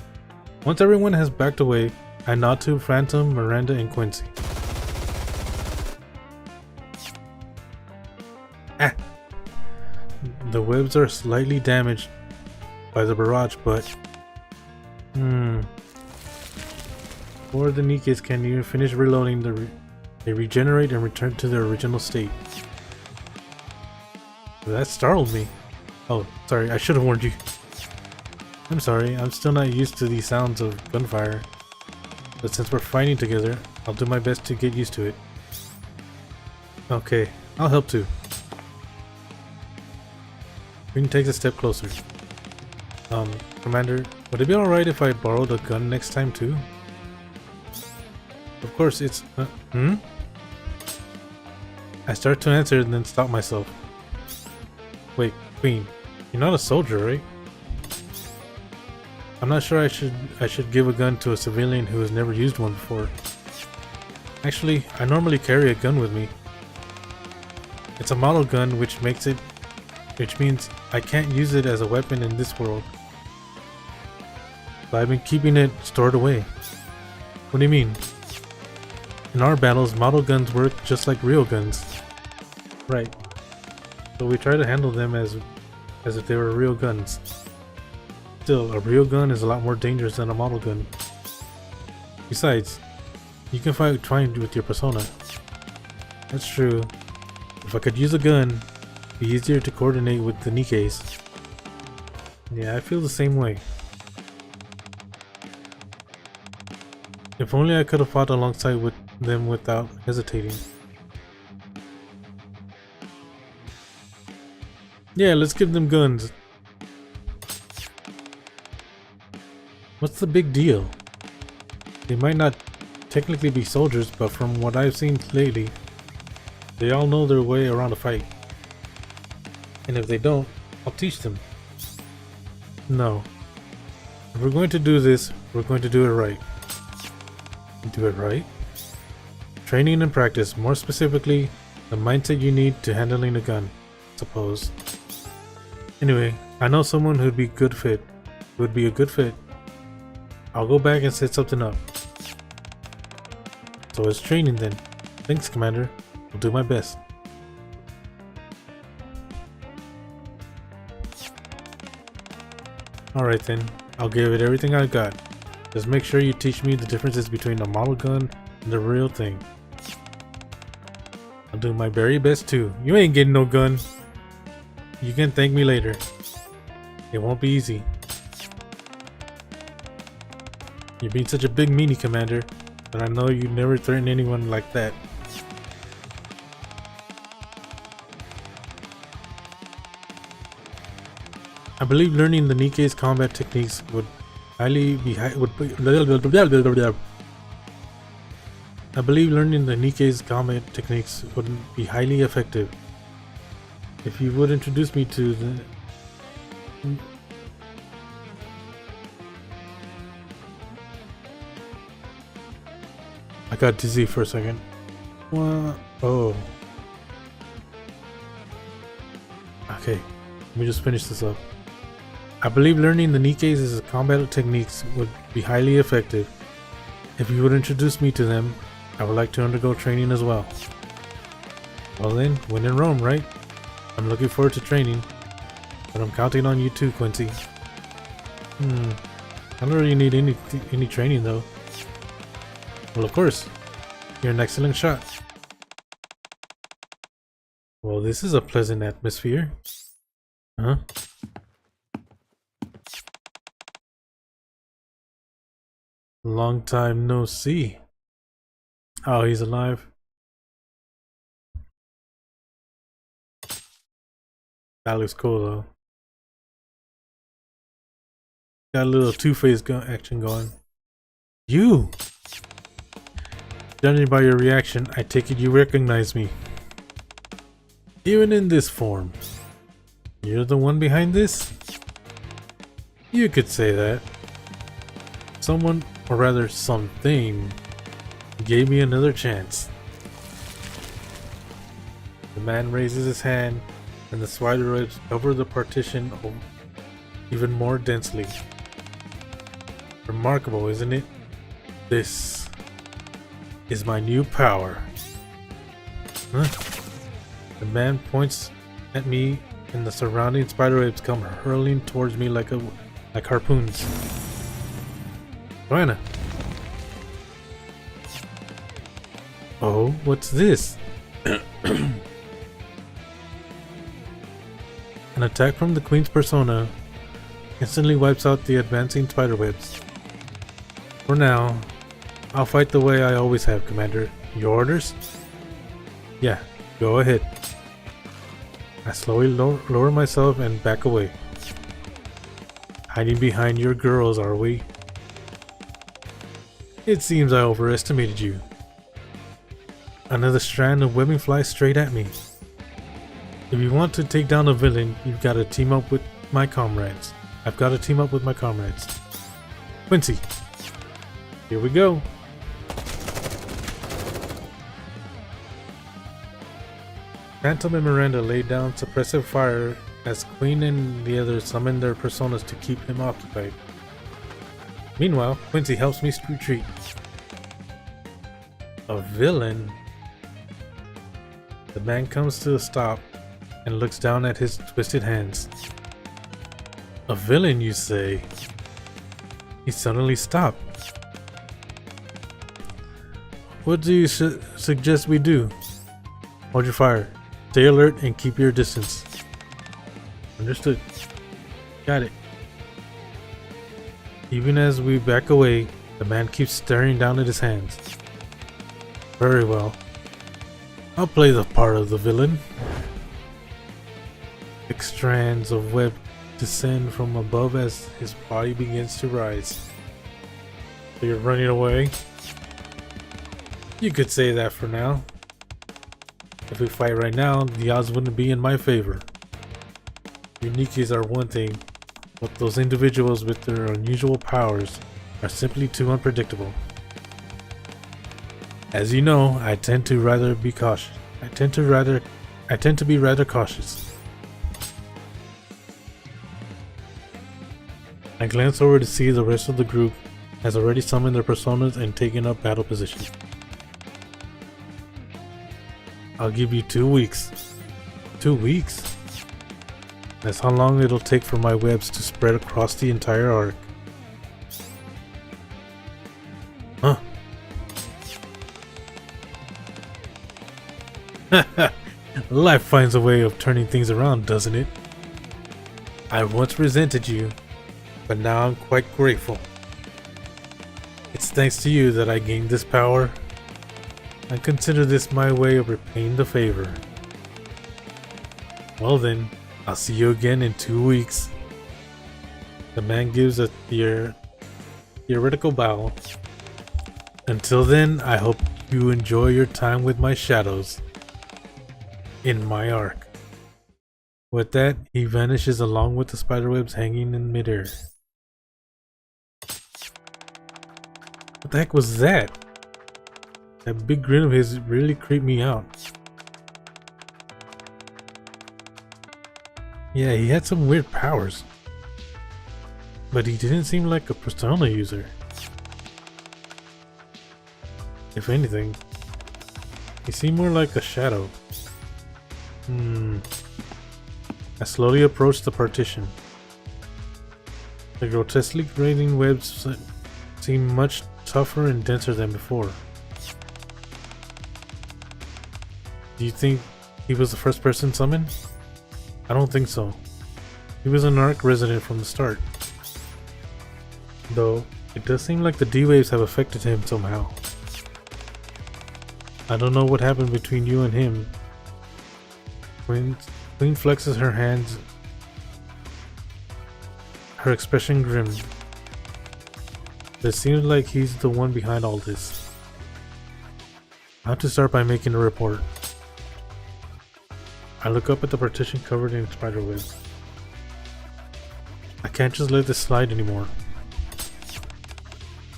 Once everyone has backed away, I nod to Phantom, Miranda, and Quincy. Ah! The webs are slightly damaged by the barrage, but... Before the Nikkes can even finish reloading, they regenerate and return to their original state. That startled me. Oh, sorry, I should have warned you. I'm sorry, I'm still not used to the sounds of gunfire. But since we're fighting together, I'll do my best to get used to it. Okay, I'll help too. Green takes a step closer. Commander, would it be alright if I borrowed a gun next time too? Of course, it's... I start to answer and then stop myself. Wait, Queen, you're not a soldier, right? I'm not sure I should give a gun to a civilian who has never used one before. Actually, I normally carry a gun with me. It's a model gun, which means I can't use it as a weapon in this world. But I've been keeping it stored away. What do you mean? In our battles, model guns work just like real guns. Right. So we try to handle them as if they were real guns. Still, a real gun is a lot more dangerous than a model gun. Besides, you can fight fine with your persona. That's true. If I could use a gun, it'd be easier to coordinate with the Nikkes. Yeah, I feel the same way. If only I could have fought alongside with them without hesitating. Yeah, let's give them guns. What's the big deal? They might not technically be soldiers, but from what I've seen lately, they all know their way around a fight. And if they don't, I'll teach them. No. If we're going to do this, we're going to do it right. Do it right? Training and practice, more specifically, the mindset you need to handling a gun, suppose. Anyway, I know someone who'd be a good fit. I'll go back and set something up. So it's training then. Thanks, Commander. I'll do my best. Alright then, I'll give it everything I got. Just make sure you teach me the differences between a model gun and the real thing. I'll do my very best too. You ain't getting no gun. You can thank me later. It won't be easy. You're being such a big meanie, Commander, but I know you never threaten anyone like that. I believe learning the Nikke's combat techniques would highly be I believe learning the Nikke's combat techniques would be highly effective. If you would introduce me to the I got dizzy for a second. What? Oh. Okay, let me just finish this up. I believe learning the Nikke's combat techniques would be highly effective. If you would introduce me to them, I would like to undergo training as well. Well then, when in Rome, right? I'm looking forward to training, but I'm counting on you too, Quincy. I don't really need any training though. Well, of course, you're an excellent shot. Well, this is a pleasant atmosphere. Huh? Long time no see. Oh, he's alive. That looks cool though. Got a little Two-Face action going. You! Judging by your reaction, I take it you recognize me. Even in this form. You're the one behind this? You could say that. Someone, or rather something, gave me another chance. The man raises his hand and the spider webs cover the partition even more densely. Remarkable, isn't it? This is my new power. Huh? The man points at me and the surrounding spiderwebs come hurling towards me like harpoons. Joanna! Oh, what's this? An attack from the Queen's persona instantly wipes out the advancing spiderwebs. For now, I'll fight the way I always have, Commander. Your orders? Yeah, go ahead. I slowly lower myself and back away. Hiding behind your girls, are we? It seems I overestimated you. Another strand of webbing flies straight at me. If you want to take down a villain, you've got to team up with my comrades. I've got to team up with my comrades. Quincy, here we go. Phantom and Miranda laid down suppressive fire as Queen and the others summoned their personas to keep him occupied. Meanwhile, Quincy helps me retreat. A villain? The man comes to a stop and looks down at his twisted hands. A villain, you say? He suddenly stopped. What do you suggest we do? Hold your fire. Stay alert and keep your distance. Understood. Got it. Even as we back away, the man keeps staring down at his hands. Very well. I'll play the part of the villain. 6 strands of web descend from above as his body begins to rise. So you're running away? You could say that for now. If we fight right now, the odds wouldn't be in my favor. Your Nikkes are one thing, but those individuals with their unusual powers are simply too unpredictable. As you know, I tend to be cautious. I tend to be rather cautious. I glance over to see the rest of the group has already summoned their personas and taken up battle positions. I'll give you 2 weeks. 2 weeks? That's how long it'll take for my webs to spread across the entire arc. Huh. Life finds a way of turning things around, doesn't it? I once resented you, but now I'm quite grateful. It's thanks to you that I gained this power. I consider this my way of repaying the favor. Well then, I'll see you again in 2 weeks. The man gives a theoretical bow. Until then, I hope you enjoy your time with my shadows in my arc. With that, he vanishes along with the spiderwebs hanging in midair. What the heck was that? That big grin of his really creeped me out. Yeah, he had some weird powers, but he didn't seem like a persona user. If anything, he seemed more like a shadow. I slowly approached the partition. The grotesquely grating webs seemed much tougher and denser than before. Do you think he was the first person summoned? I don't think so. He was an Ark resident from the start. Though, it does seem like the D-Waves have affected him somehow. I don't know what happened between you and him. Queen flexes her hands, her expression grim. It seems like he's the one behind all this. I have to start by making a report. I look up at the partition covered in spiderwebs. I can't just let this slide anymore.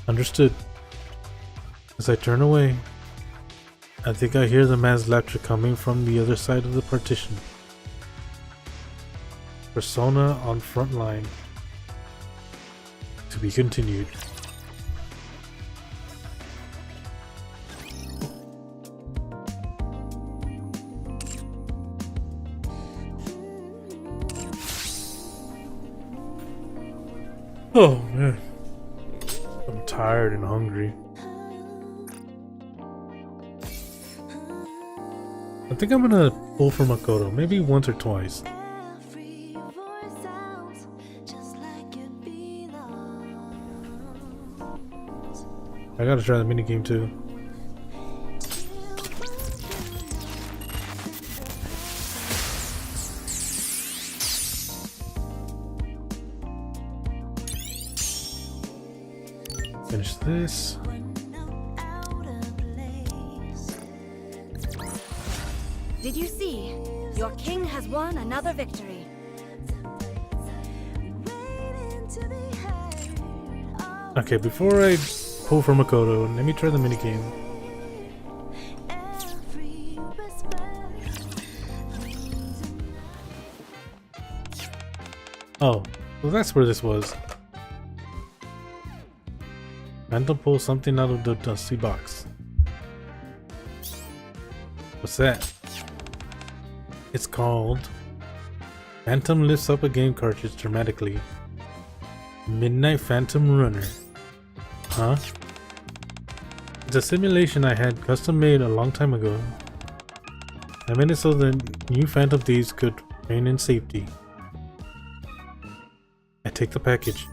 Understood. As I turn away, I think I hear the man's laughter coming from the other side of the partition. Persona on Frontline. To be continued. Oh man, I'm tired and hungry. I think I'm gonna pull for Makoto, maybe once or twice. I gotta try the minigame too. Finish this. Did you see? Your king has won another victory. Okay, before I pull for Makoto, let me try the minigame. Oh, well that's where this was. Phantom pull something out of the dusty box. What's that? It's called Phantom lifts up a game cartridge dramatically. Midnight Phantom Runner. Huh? It's a simulation I had custom made a long time ago. I made it so the new Phantom Thieves could train in safety. I take the package.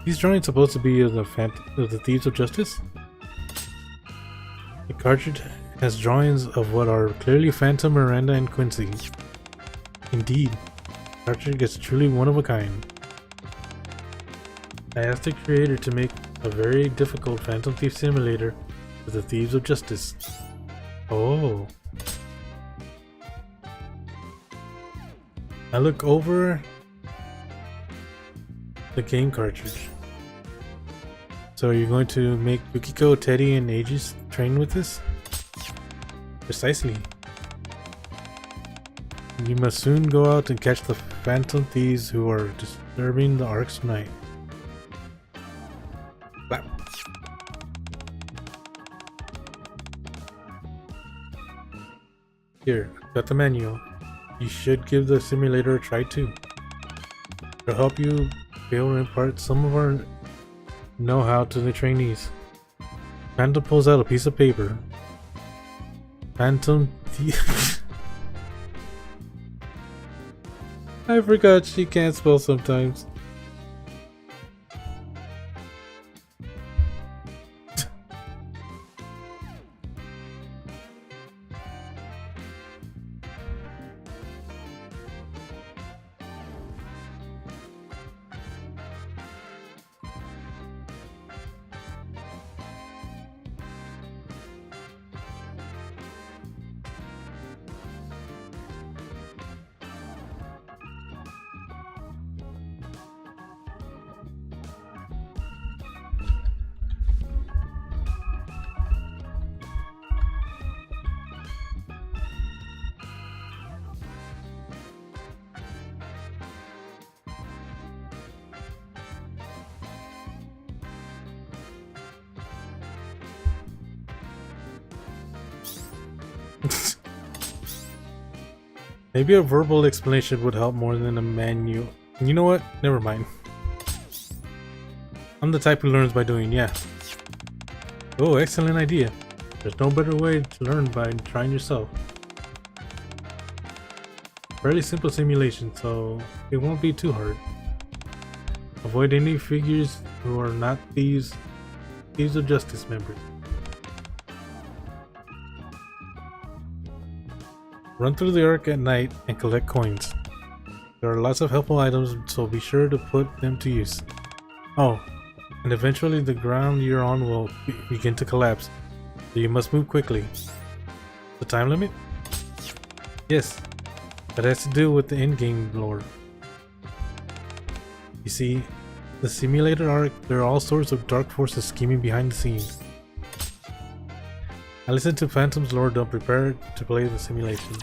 These drawings supposed to be of the Thieves of Justice? The cartridge has drawings of what are clearly Phantom, Miranda, and Quincy. Indeed, the cartridge is truly one of a kind. I asked the creator to make a very difficult Phantom Thief simulator for the Thieves of Justice. Oh. I look over the game cartridge. So are you going to make Yukiko, Teddy, and Aegis train with this? Precisely. You must soon go out and catch the Phantom Thieves who are disturbing the Arks tonight. Flap. Here, got the manual. You should give the simulator a try too. It'll help you be able to impart some of our know-how to the trainees. Phantom pulls out a piece of paper. Phantom I forgot she can't spell sometimes. Maybe a verbal explanation would help more than a manual. You know what? Never mind. I'm the type who learns by doing, yeah. Oh, excellent idea. There's no better way to learn by trying yourself. Fairly simple simulation, so it won't be too hard. Avoid any figures who are not thieves of justice members. Run through the arc at night and collect coins. There are lots of helpful items, so be sure to put them to use. Oh, and eventually the ground you're on will begin to collapse, so you must move quickly. The time limit? Yes, that has to do with the in-game lore. You see, the simulated arc, there are all sorts of dark forces scheming behind the scenes. I listened to Phantom's lore, don't prepare to play the simulation.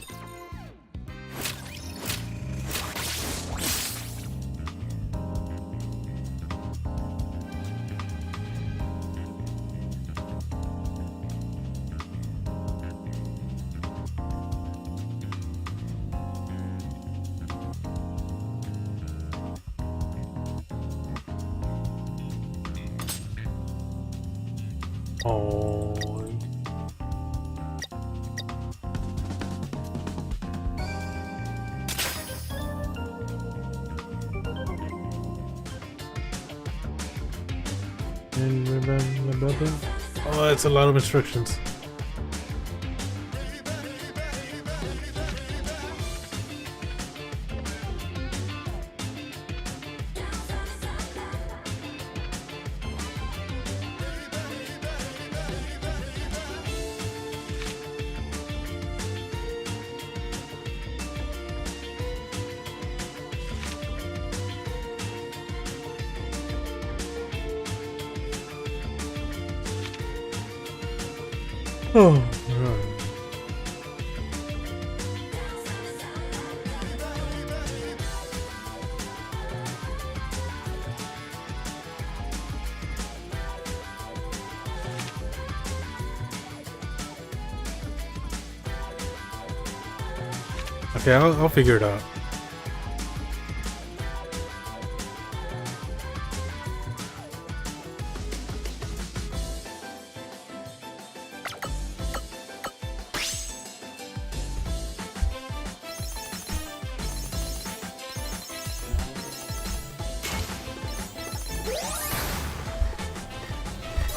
Oh. Oh, that's a lot of instructions. Oh, right. Okay, I'll figure it out.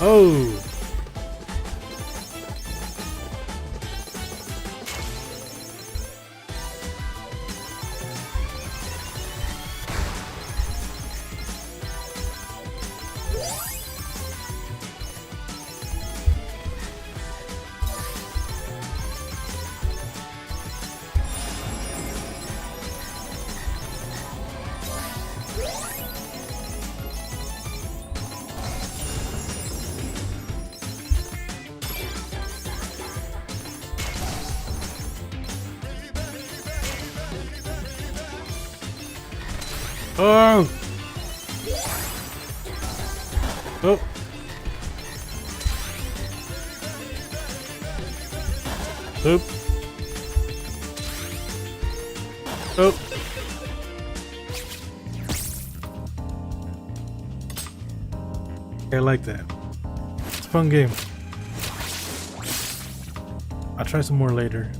Oh! Oh! Oh! Oop! Oh! I like that. It's a fun game. I'll try some more later.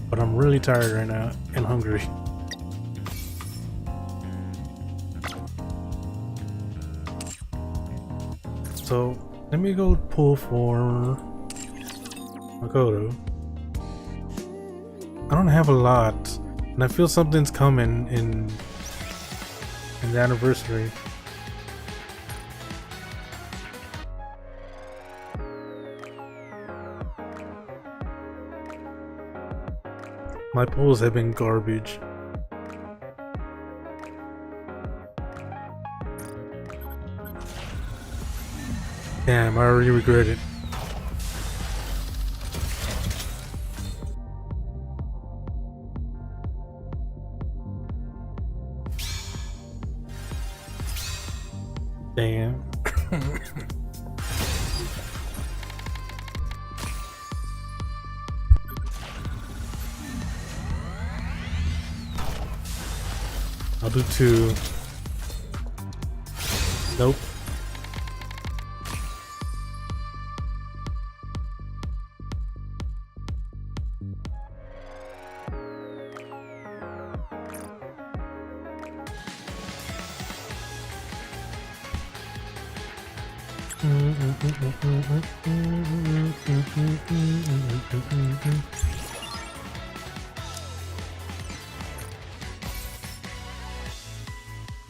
But I'm really tired right now and hungry. So let me go pull for Makoto. I don't have a lot, and I feel something's coming in the anniversary. My pulls have been garbage. Damn, I already regret it. Damn. I'll do 2. Nope.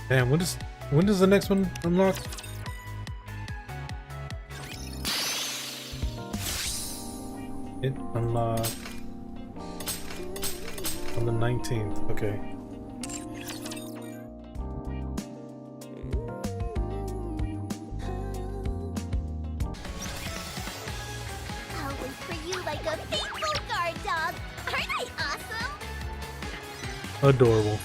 Damn, when does the next one unlock? It unlocked on the 19th. Okay. I'll wait for you like a faithful guard dog. Aren't I awesome? Adorable.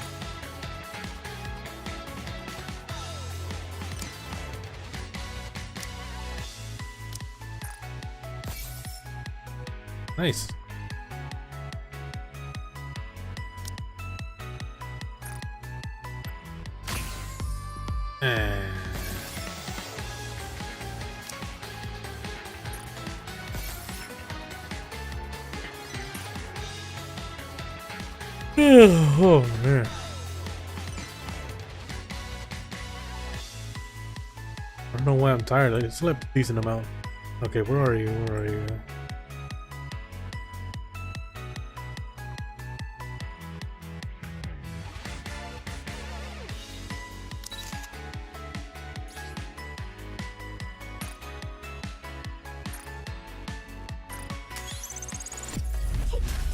Nice. Oh man. I don't know why I'm tired. I slept a decent amount. Okay, where are you? Where are you?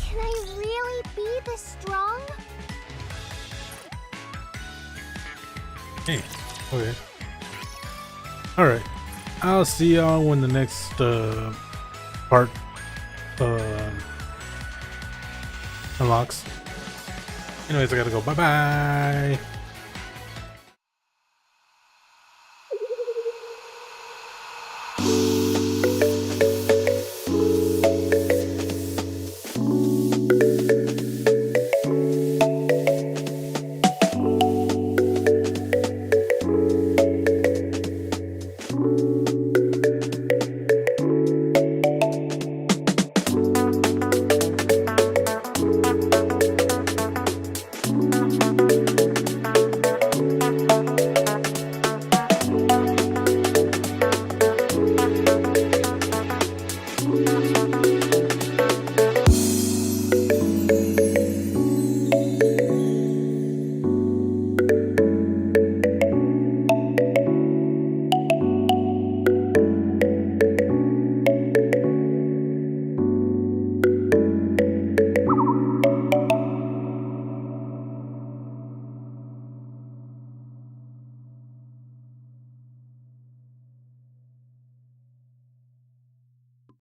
Can I really be this strong? Hey, okay. Alright. I'll see y'all when the next part unlocks. Anyways, I gotta go. Bye bye.